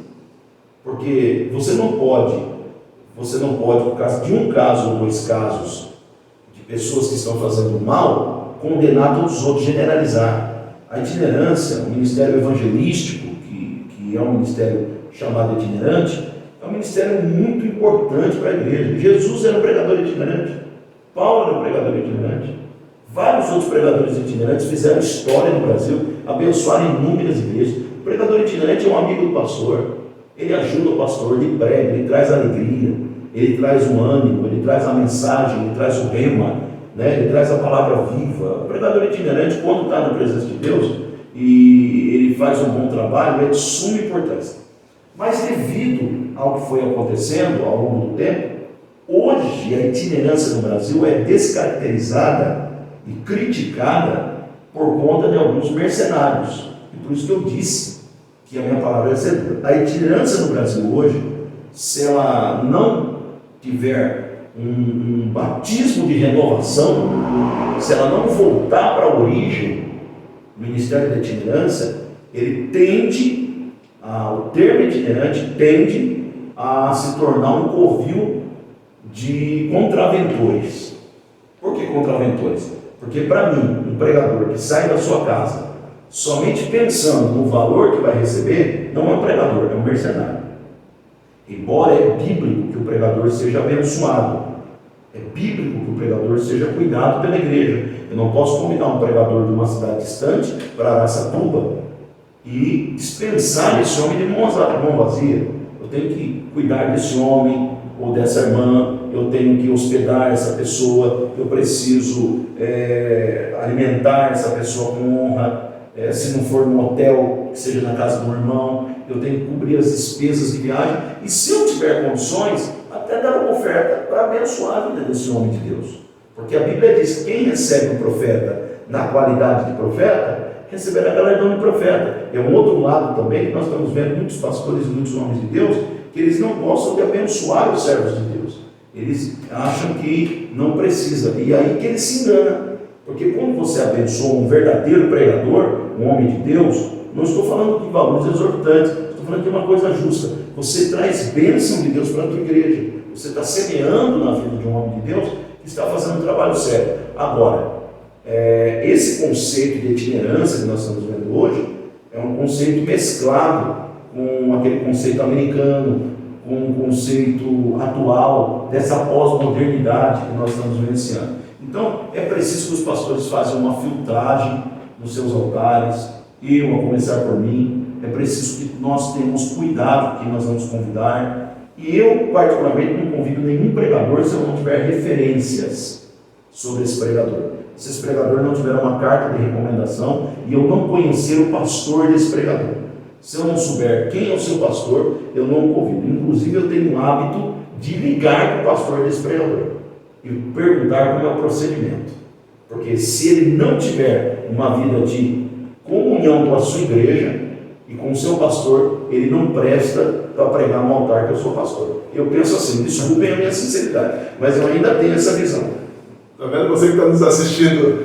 porque você não pode, por causa de um caso ou 2 casos de pessoas que estão fazendo mal, condenar todos os outros, generalizar. A itinerância, o ministério evangelístico, que é um ministério chamado itinerante, é um ministério muito importante para a igreja. Jesus era um pregador itinerante, Paulo era um pregador itinerante, vários outros pregadores itinerantes fizeram história no Brasil, abençoaram inúmeras igrejas. O pregador itinerante é um amigo do pastor, ele ajuda o pastor, ele prega, ele traz alegria, ele traz um ânimo, ele traz a mensagem, ele traz o rema, né? Ele traz a palavra viva. O pregador itinerante, quando está na presença de Deus e ele faz um bom trabalho, é de suma importância. Mas devido ao que foi acontecendo ao longo do tempo, hoje a itinerância no Brasil é descaracterizada e criticada por conta de alguns mercenários. E por isso que eu disse que a minha palavra é certa. A itinerância no Brasil hoje, se ela não tiver um batismo de renovação, se ela não voltar para a origem, o Ministério da Itinerância, ele tende, o termo itinerante tende a se tornar um covil de contraventores. Por que contraventores? Porque para mim, um pregador que sai da sua casa somente pensando no valor que vai receber, não é um pregador, é um mercenário. Embora é bíblico que o pregador seja abençoado, é bíblico que o pregador seja cuidado pela igreja. Eu não posso convidar um pregador de uma cidade distante para Araçatuba e dispensar esse homem de mão vazia. Eu tenho que cuidar desse homem ou dessa irmã, eu tenho que hospedar essa pessoa, eu preciso alimentar essa pessoa com honra, se não for no hotel, que seja na casa do irmão, eu tenho que cobrir as despesas de viagem, e se eu tiver condições, até dar uma oferta para abençoar a vida desse homem de Deus. Porque a Bíblia diz que quem recebe um profeta na qualidade de profeta, receberá galardão de profeta. É um outro lado também que nós estamos vendo muitos pastores e muitos homens de Deus, que eles não gostam de abençoar os servos de Deus. Eles acham que não precisa, e aí que ele se engana. Porque quando você abençoa um verdadeiro pregador, um homem de Deus, não estou falando de valores exorbitantes, estou falando de uma coisa justa. Você traz bênção de Deus para a tua igreja. Você está semeando na vida de um homem de Deus que está fazendo um trabalho sério. Agora, esse conceito de itinerância que nós estamos vendo hoje é um conceito mesclado com aquele conceito americano, com um conceito atual dessa pós-modernidade que nós estamos vivenciando. Então, é preciso que os pastores façam uma filtragem nos seus altares, eu, a começar por mim. É preciso que nós tenhamos cuidado com quem nós vamos convidar. E eu, particularmente, não convido nenhum pregador se eu não tiver referências sobre esse pregador. Se esse pregador não tiver uma carta de recomendação e eu não conhecer o pastor desse pregador. Se eu não souber quem é o seu pastor, eu não o convido. Inclusive, eu tenho o hábito de ligar para o pastor desse pregador e perguntar como é o procedimento. Porque se ele não tiver uma vida de comunhão com a sua igreja e com o seu pastor, ele não presta para pregar no altar que eu sou pastor. Eu penso assim, desculpem a minha sinceridade, mas eu ainda tenho essa visão. Está vendo? Você que está nos assistindo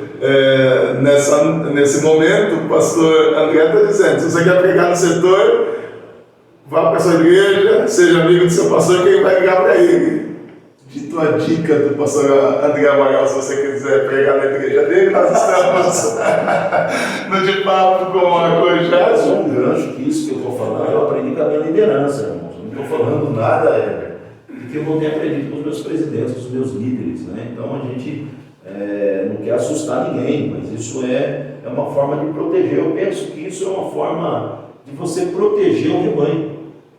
nesse momento, o pastor André está dizendo, se você quer pregar no setor, vá para a sua igreja, seja amigo do seu pastor, que ele vai ligar para ele. Dito a dica do pastor André Amaral, se você quiser pregar na igreja dele, nós estamos no De Papo com a Cojade. É um gancho que isso que eu estou falando, eu aprendi com a minha liderança, irmãos. Eu não estou falando nada que eu não tenho aprendido com os meus presidentes, com os meus líderes, né? Então a gente não quer assustar ninguém, mas isso é uma forma de proteger. Eu penso que isso é uma forma de você proteger o rebanho.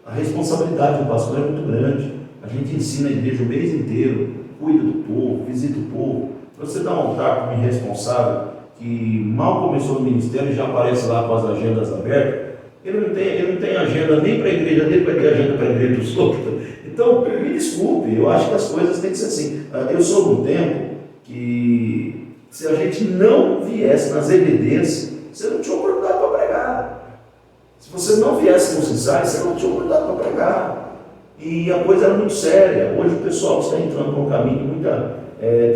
A responsabilidade do pastor é muito grande. A gente ensina a igreja o mês inteiro, cuida do povo, visita o povo. Você dá um altar para um irresponsável que mal começou no ministério e já aparece lá com as agendas abertas, ele não tem agenda nem para a igreja dele, vai ter agenda para a igreja dos outros. Então, me desculpe, eu acho que as coisas têm que ser assim. Eu sou de um tempo que, se a gente não viesse nas EBDs, você não tinha oportunidade para pregar. Se você não viesse nos ensaios, você não tinha oportunidade para pregar. E a coisa era muito séria. Hoje o pessoal está entrando por um caminho de muita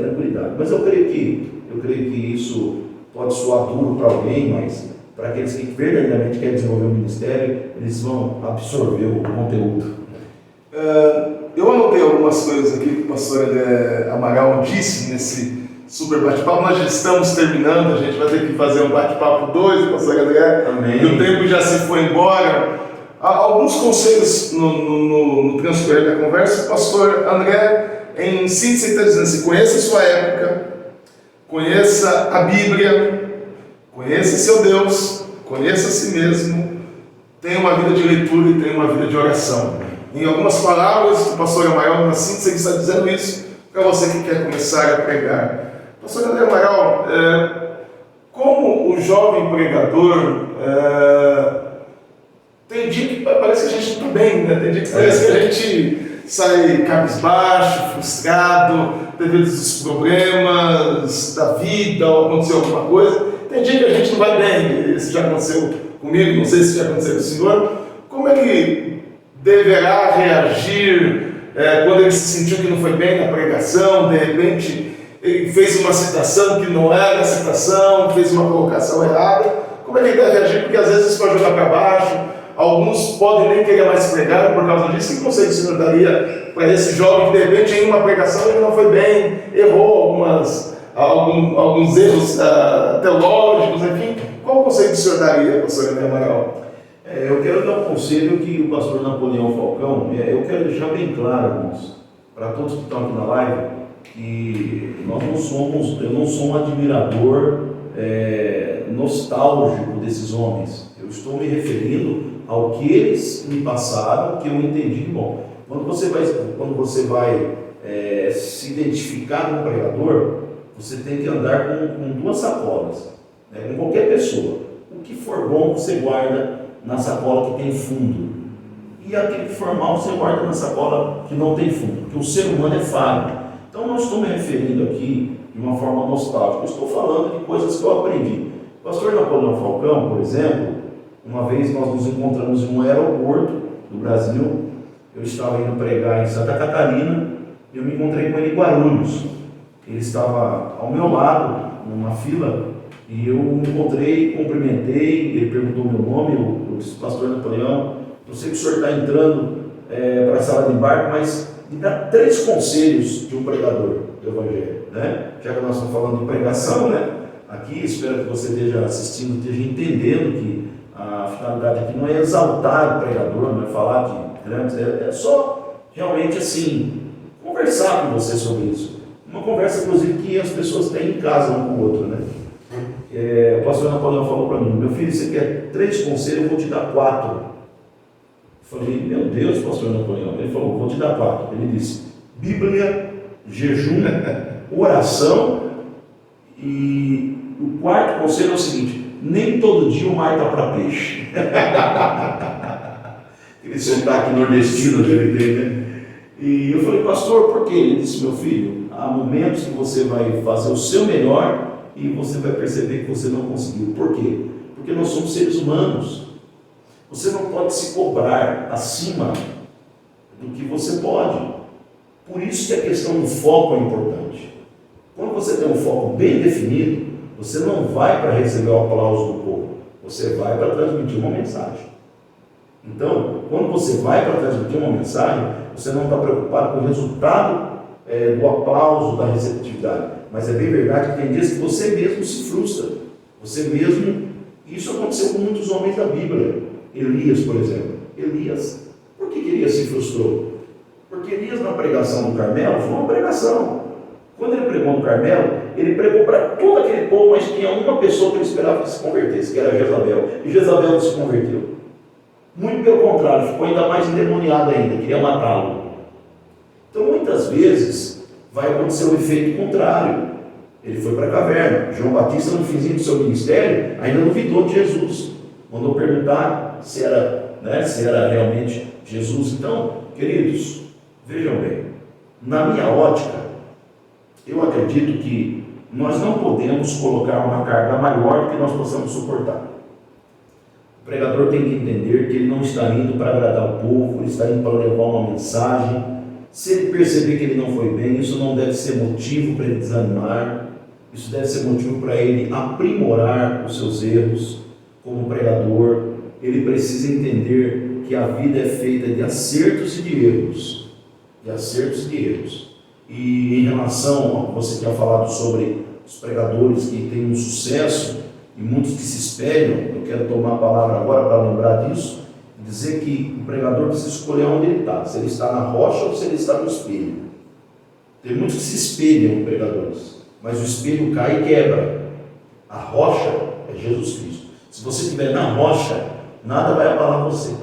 tranquilidade. Mas eu creio que isso pode soar duro para alguém, mas para aqueles que verdadeiramente querem desenvolver o ministério, eles vão absorver o conteúdo. Eu anotei algumas coisas aqui que o pastor Amaral disse nesse super bate-papo. Nós já estamos terminando, a gente vai ter que fazer um bate-papo 2, pastor André. Amém. E o tempo já se foi embora. Alguns conselhos no transcorrer da conversa. O pastor André, em síntese, está dizendo assim: conheça a sua época, conheça a Bíblia, conheça seu Deus, conheça a si mesmo, tenha uma vida de leitura e tenha uma vida de oração. Em algumas palavras, o pastor Amaral, na síntese, ele está dizendo isso para você que quer começar a pregar. Pastor André Amaral, como o jovem pregador, tem dia que parece que a gente não está bem, né? Tem dia que parece que a gente sai cabisbaixo, frustrado, devido aos problemas da vida, ou aconteceu alguma coisa. Tem dia que a gente não vai bem. Isso já aconteceu comigo, não sei se já aconteceu com o senhor. Como é que deverá reagir quando ele se sentiu que não foi bem na pregação, de repente ele fez uma citação que não era a citação, fez uma colocação errada? Como é que ele deve reagir? Porque às vezes isso pode jogar para baixo, Alguns podem nem querer mais pregar por causa disso. Que conselho o senhor daria para esse jovem que de repente em uma pregação ele não foi bem, errou alguns erros teológicos, enfim? Qual conselho o senhor daria, pastor René Amaral? Eu quero dar um conselho que o pastor Napoleão Falcão, eu quero deixar bem claro, irmãos, para todos que estão aqui na live, que eu não sou um admirador nostálgico desses homens. Eu estou me referindo ao que eles me passaram, que eu entendi. Bom, quando você vai se identificar com um pregador, você tem que andar com duas sacolas, né? Com qualquer pessoa. O que for bom você guarda na sacola que tem fundo, e aquele que for mal você guarda na sacola que não tem fundo, porque o ser humano é falho. Então não estou me referindo aqui de uma forma nostálgica, eu estou falando de coisas que eu aprendi. O pastor Napoleão Falcão, por exemplo, uma vez nós nos encontramos em um aeroporto do Brasil. Eu estava indo pregar em Santa Catarina e eu me encontrei com ele em Guarulhos. Ele estava ao meu lado, numa fila, e eu o encontrei, cumprimentei, ele perguntou meu nome, eu disse: pastor Napoleão, eu sei que o senhor está entrando para a sala de embarque, mas me dá 3 conselhos de um pregador do Evangelho, né? Já que nós estamos falando de pregação, né? Aqui, espero que você esteja assistindo, esteja entendendo que a finalidade aqui não é exaltar o pregador, não é falar de grandes, é só realmente assim, conversar com você sobre isso. Uma conversa, inclusive, que as pessoas têm em casa um com o outro, né? O pastor Napoleão falou para mim: meu filho, você quer 3 conselhos, eu vou te dar 4. Eu falei: meu Deus, pastor Napoleão. Ele falou: vou te dar 4. Ele disse: Bíblia, jejum, oração, e o 4º conselho é o seguinte: nem todo dia o mar está para peixe. Aquele sotaque nordestino que ele tem, né? E eu falei: pastor, por quê? Ele disse: meu filho, há momentos que você vai fazer o seu melhor e você vai perceber que você não conseguiu. Por quê? Porque nós somos seres humanos. Você não pode se cobrar acima do que você pode. Por isso que a questão do foco é importante. Quando você tem um foco bem definido, você não vai para receber o aplauso do povo, você vai para transmitir uma mensagem. Então, quando você vai para transmitir uma mensagem, você não está preocupado com o resultado do aplauso, da receptividade. Mas é bem verdade que tem dias que você mesmo se frustra. Você mesmo... Isso aconteceu com muitos homens da Bíblia. Elias, por exemplo. Elias. Por que Elias se frustrou? Porque Elias, na pregação do Carmelo, foi uma pregação. Quando ele pregou no Carmelo, ele pregou para todo aquele povo, mas tinha uma pessoa que ele esperava que se convertesse, que era Jezabel. E Jezabel não se converteu. Muito pelo contrário, ficou ainda mais endemoniado ainda, queria matá-lo. Então, muitas vezes, vai acontecer o efeito contrário. Ele foi para a caverna. João Batista, no finzinho do seu ministério, ainda duvidou de Jesus. Mandou perguntar se era realmente Jesus. Então, queridos, vejam bem, na minha ótica, eu acredito que nós não podemos colocar uma carga maior do que nós possamos suportar. O pregador tem que entender que ele não está indo para agradar o povo, ele está indo para levar uma mensagem. Se ele perceber que ele não foi bem, isso não deve ser motivo para ele desanimar, isso deve ser motivo para ele aprimorar os seus erros como pregador. Ele precisa entender que a vida é feita de acertos e de erros, E em relação ao que você tinha falado sobre os pregadores que têm um sucesso e muitos que se espelham, eu quero tomar a palavra agora para lembrar disso, e dizer que o pregador precisa escolher onde ele está, se ele está na rocha ou se ele está no espelho. Tem muitos que se espelham em pregadores, mas o espelho cai e quebra. A rocha é Jesus Cristo. Se você estiver na rocha, nada vai abalar você,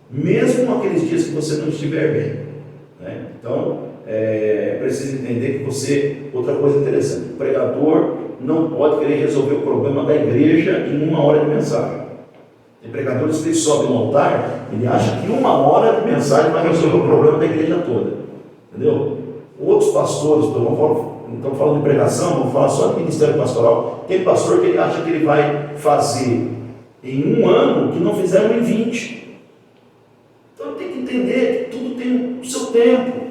mesmo naqueles dias que você não estiver bem, né? Então, precisa entender que você... Outra coisa interessante, o pregador não pode querer resolver o problema da igreja em 1 hora de mensagem. Tem pregadores que sobem no altar, ele acha que 1 hora de mensagem vai resolver o problema da igreja toda, entendeu? Outros pastores, estamos falando de pregação, vamos falar só de ministério pastoral. Tem pastor que ele acha que ele vai fazer em 1 ano o que não fizeram em 20. Então tem que entender que tudo tem o seu tempo.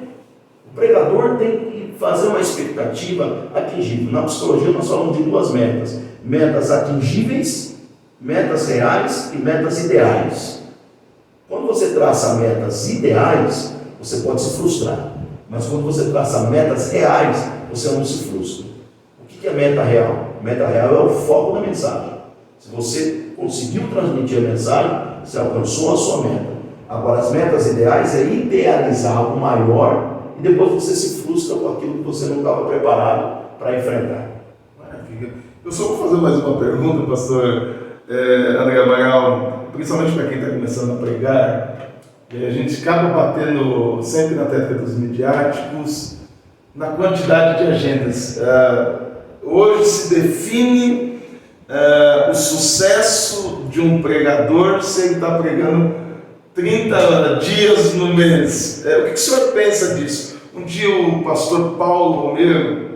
O pregador tem que fazer uma expectativa atingível. Na psicologia nós falamos de 2 metas: metas atingíveis, metas reais e metas ideais. você traça metas ideais, você pode se frustrar. Mas quando você traça metas reais, você não se frustra. O que é meta real? Meta real é o foco da mensagem. Se você conseguiu transmitir a mensagem, você alcançou a sua meta. Agora, as metas ideais é idealizar algo maior e depois você se frustra com aquilo que você não estava preparado para enfrentar. Maravilha. Eu só vou fazer mais uma pergunta, pastor André Amaral, principalmente para quem está começando a pregar. A gente acaba batendo sempre na tecla dos midiáticos, na quantidade de agendas. Hoje se define o sucesso de um pregador se ele está pregando 30 dias no mês. O que o senhor pensa disso? Um dia o pastor Paulo Romero,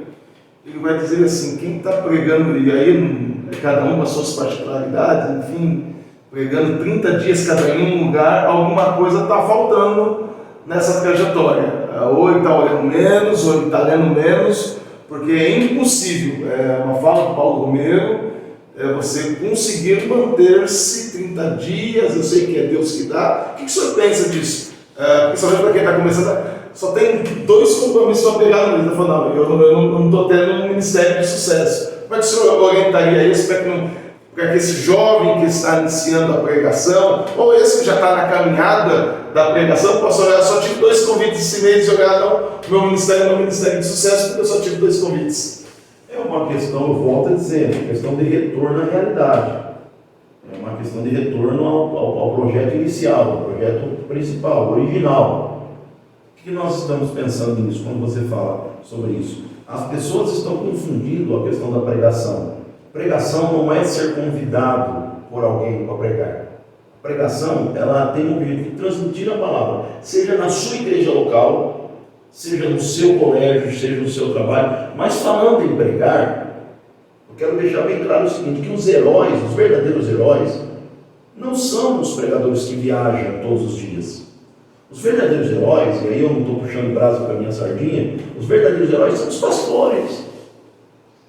ele vai dizer assim, quem está pregando, e aí cada um com as suas particularidades, enfim, pregando 30 dias cada em um lugar, alguma coisa está faltando nessa trajetória. Ou ele está olhando menos, ou ele está lendo menos, porque é impossível, uma fala do Paulo Romero, você conseguir manter-se 30 dias, eu sei que é Deus que dá. O que o senhor pensa disso? Principalmente para quem está começando, só tem 2 compromissos para pegar no mês. Ele falou, não, eu não estou tendo um ministério de sucesso. Como é que o senhor orientaria isso para que esse jovem que está iniciando a pregação, ou esse que já está na caminhada da pregação, possa olhar, só tive 2 convites esse mês e olhar, não, meu ministério não é um ministério de sucesso, porque eu só tive 2 convites. É uma questão, eu volto a dizer, uma questão de retorno à realidade. É uma questão de retorno ao projeto inicial, ao projeto principal, original. O que nós estamos pensando nisso quando você fala sobre isso? As pessoas estão confundindo a questão da pregação. Pregação não é ser convidado por alguém para pregar. A pregação, ela tem o objetivo de transmitir a palavra, seja na sua igreja local, seja no seu colégio, seja no seu trabalho. Mas falando em pregar, eu quero deixar bem claro o seguinte, que os heróis, os verdadeiros heróis, não são os pregadores que viajam todos os dias. Os verdadeiros heróis, e aí eu não estou puxando brasa para a minha sardinha, os verdadeiros heróis são os pastores.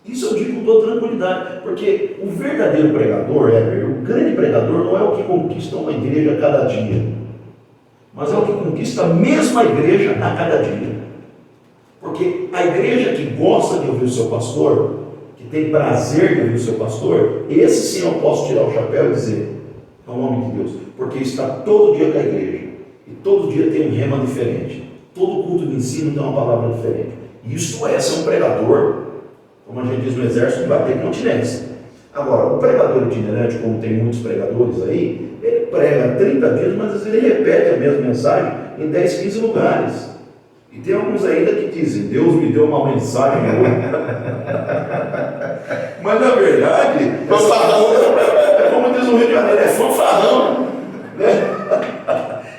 Isso eu digo com toda tranquilidade, porque o verdadeiro pregador, o grande pregador, não é o que conquista uma igreja a cada dia, mas é o que conquista a mesma igreja a cada dia. Porque a igreja que gosta de ouvir o seu pastor, que tem prazer de ouvir o seu pastor, esse sim eu posso tirar o chapéu e dizer, ao nome de Deus, porque está todo dia com a igreja, e todo dia tem um rema diferente, todo culto de ensino tem uma palavra diferente. Isso é ser um pregador, como a gente diz no exército, bater continência. Agora, o pregador itinerante, como tem muitos pregadores aí, ele prega 30 dias, mas às vezes ele repete a mesma mensagem em 10, 15 lugares. E tem alguns ainda que dizem, Deus me deu uma mensagem hoje. Mas na verdade, é como diz o Rio de Janeiro, é fanfarrão. Né?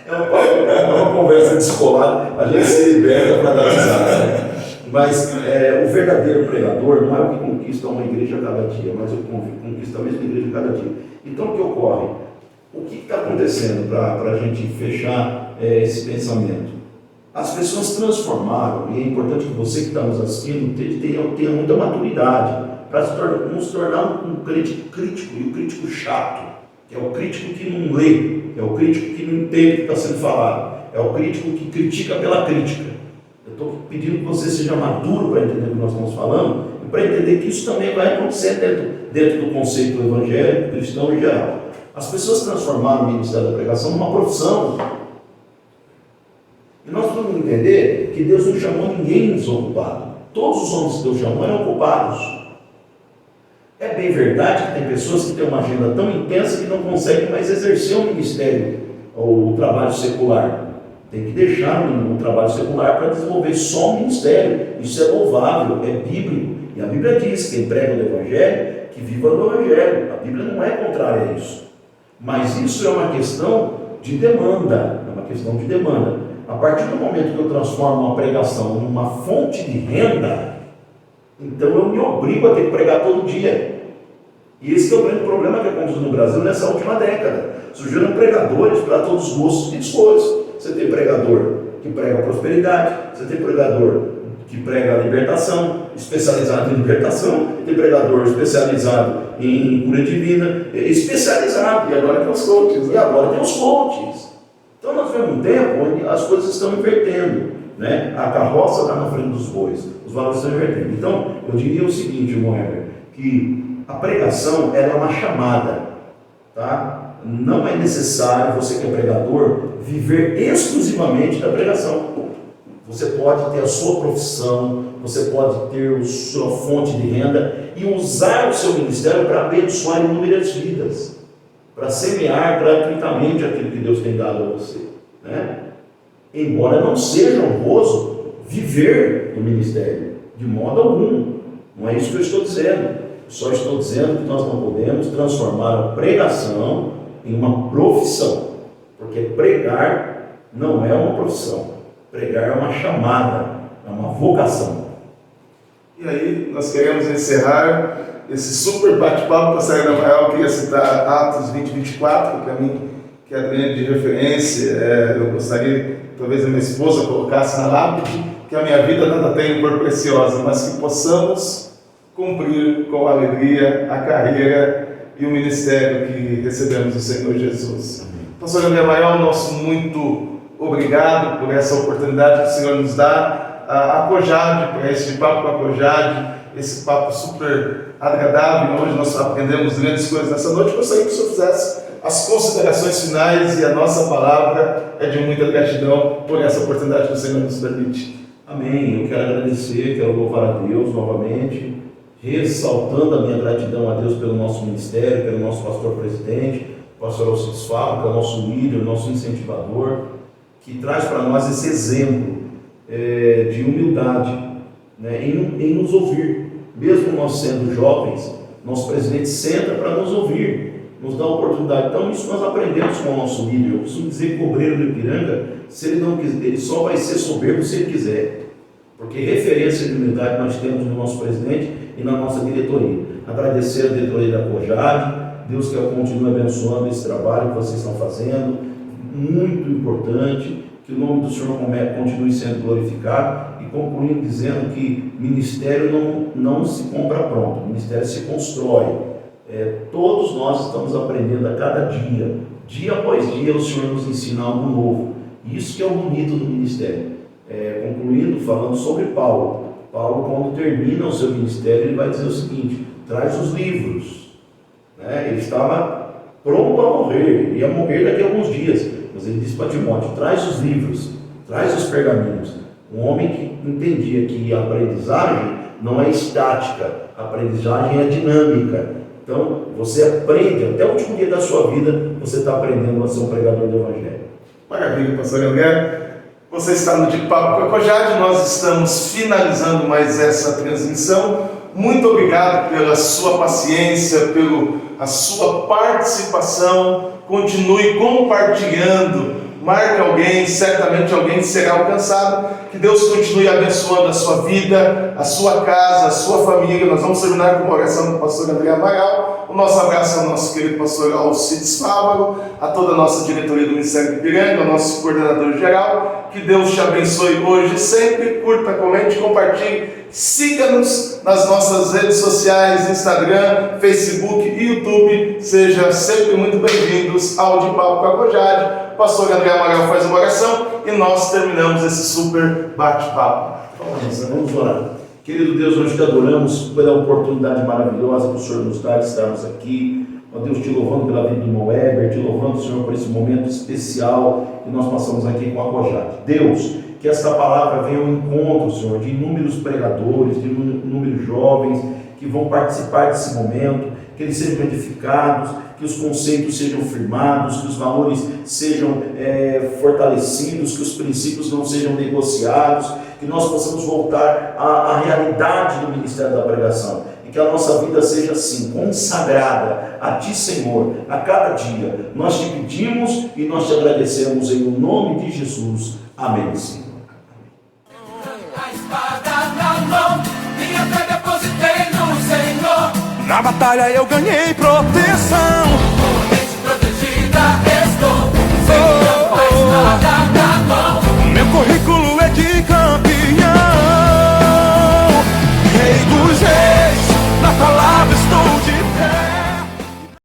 É uma conversa descolada, a gente se liberta para dar risada. Né? Mas o verdadeiro pregador não é o que conquista uma igreja a cada dia, mas o que conquista a mesma igreja a cada dia. Então o que ocorre? O que está acontecendo para a gente fechar esse pensamento? As pessoas transformaram, e é importante que você que está nos assistindo tenha muita maturidade para não se tornar um crítico, e o crítico chato, que é o crítico que não lê, é o crítico que não entende o que está sendo falado, é o crítico que critica pela crítica. Eu estou pedindo que você seja maduro para entender o que nós estamos falando e para entender que isso também vai acontecer dentro do conceito do evangelho cristão em geral. As pessoas transformaram o ministério da pregação numa profissão. E nós precisamos entender que Deus não chamou ninguém desocupado. Todos os homens que Deus chamou eram ocupados. É bem verdade que tem pessoas que têm uma agenda tão intensa que não conseguem mais exercer o ministério ou o trabalho secular. Tem que deixar o trabalho secular para desenvolver só o ministério. Isso é louvável, é bíblico. E a Bíblia diz que quem prega o Evangelho, que viva no Evangelho. A Bíblia não é contrária a isso. Mas isso é uma questão de demanda. É uma questão de demanda. A partir do momento que eu transformo uma pregação numa fonte de renda, então eu me obrigo a ter que pregar todo dia. E esse é o grande problema que aconteceu no Brasil nessa última década. Surgiram pregadores para todos os gostos e escolhas. Você tem pregador que prega a prosperidade, você tem pregador que prega a libertação, especializado em libertação, tem pregador especializado em cura divina, especializado. E agora tem os coaches. E agora tem os coaches. Então nós vemos um tempo onde as coisas estão invertendo, né? A carroça está na frente dos bois, os valores estão invertendo. Então eu diria o seguinte, irmão Heber, que a pregação ela é uma chamada, tá? Não é necessário você que é pregador viver exclusivamente da pregação. Você pode ter a sua profissão, você pode ter a sua fonte de renda e usar o seu ministério para abençoar inúmeras vidas, para semear gratuitamente aquilo que Deus tem dado a você, né? Embora não seja honroso viver do ministério, de modo algum, não é isso que eu estou dizendo. Só estou dizendo que nós não podemos transformar a pregação em uma profissão, porque pregar não é uma profissão, pregar é uma chamada, é uma vocação. E aí nós queremos encerrar esse super bate-papo. Pastor Gabriel, eu queria citar Atos 20:24, que para mim que é a grande referência. Eu gostaria, talvez a minha esposa colocasse na lápide, que a minha vida nada tem por preciosa, mas que possamos cumprir com alegria a carreira e o ministério que recebemos do Senhor Jesus. Pastor Gabriel, nosso muito obrigado por essa oportunidade que o Senhor nos dá, a COJAD, para este papo com a COJAD, esse papo super agradável. Hoje nós aprendemos grandes coisas nessa noite. Eu gostaria que o Senhor fizesse as considerações finais, e a nossa palavra é de muita gratidão por essa oportunidade que o Senhor nos permite. Amém. Eu quero agradecer, quero louvar a Deus novamente, ressaltando a minha gratidão a Deus pelo nosso ministério, pelo nosso pastor-presidente, pastor Alcides Fábio, que é o nosso líder, o nosso incentivador, que traz para nós esse exemplo de humildade, né, em nos ouvir. Mesmo nós sendo jovens, nosso presidente senta para nos ouvir, nos dá a oportunidade. Então isso nós aprendemos com o nosso líder. Eu costumo dizer que o obreiro do Ipiranga, se ele não quiser, ele só vai ser soberbo se ele quiser, porque referência de humildade nós temos no nosso presidente e na nossa diretoria. Agradecer a diretoria da COJAD, Deus que continue abençoando esse trabalho que vocês estão fazendo, muito importante, que o nome do Senhor continue sendo glorificado, e concluindo dizendo que ministério não se compra pronto, ministério se constrói. Todos nós estamos aprendendo a cada dia, dia após dia o Senhor nos ensina algo novo, e isso que é o bonito do ministério. Concluindo, falando sobre Paulo, quando termina o seu ministério, ele vai dizer o seguinte: traz os livros, né? Ele estava pronto a morrer, ele ia morrer daqui a alguns dias, mas ele disse para Timóteo: traz os livros, traz os pergaminhos. Um homem que entendia que a aprendizagem não é estática, a aprendizagem é dinâmica. Então você aprende, até o último dia da sua vida você está aprendendo a ser um pregador do Evangelho. Maravilha, pastor André. Você está no De Papo com a COJAD, nós estamos finalizando mais essa transmissão. Muito obrigado pela sua paciência, pela sua participação. Continue compartilhando, marque alguém, certamente alguém será alcançado. Que Deus continue abençoando a sua vida, a sua casa, a sua família. Nós vamos terminar com uma oração do pastor André Amaral. O nosso abraço ao nosso querido pastor Alcides Fábio, a toda a nossa diretoria do Ministério do Ipiranga, ao nosso coordenador geral. Que Deus te abençoe hoje e sempre. Curta, comente, compartilhe. Siga-nos nas nossas redes sociais, Instagram, Facebook e YouTube. Sejam sempre muito bem-vindos ao De Papo com a COJAD. O pastor André Amaral faz uma oração e nós terminamos esse super bate-papo. Vamos orar. Querido Deus, nós te adoramos pela oportunidade maravilhosa que o Senhor nos dá de estarmos aqui. Ó Deus, te louvando pela vida do irmão Heber, te louvando, Senhor, por esse momento especial que nós passamos aqui com a COJAD. Deus, que esta palavra venha ao encontro, Senhor, de inúmeros pregadores, de inúmeros jovens que vão participar desse momento, que eles sejam edificados, que os conceitos sejam firmados, que os valores sejam fortalecidos, que os princípios não sejam negociados, que nós possamos voltar à realidade do ministério da pregação, e que a nossa vida seja assim, consagrada a Ti, Senhor, a cada dia. Nós te pedimos e nós te agradecemos em nome de Jesus. Amém, Senhor. A espada na mão, minha fé depositei no Senhor. Na batalha eu ganhei proteção. Corrente protegida estou, Senhor, a espada na mão. Meu corrido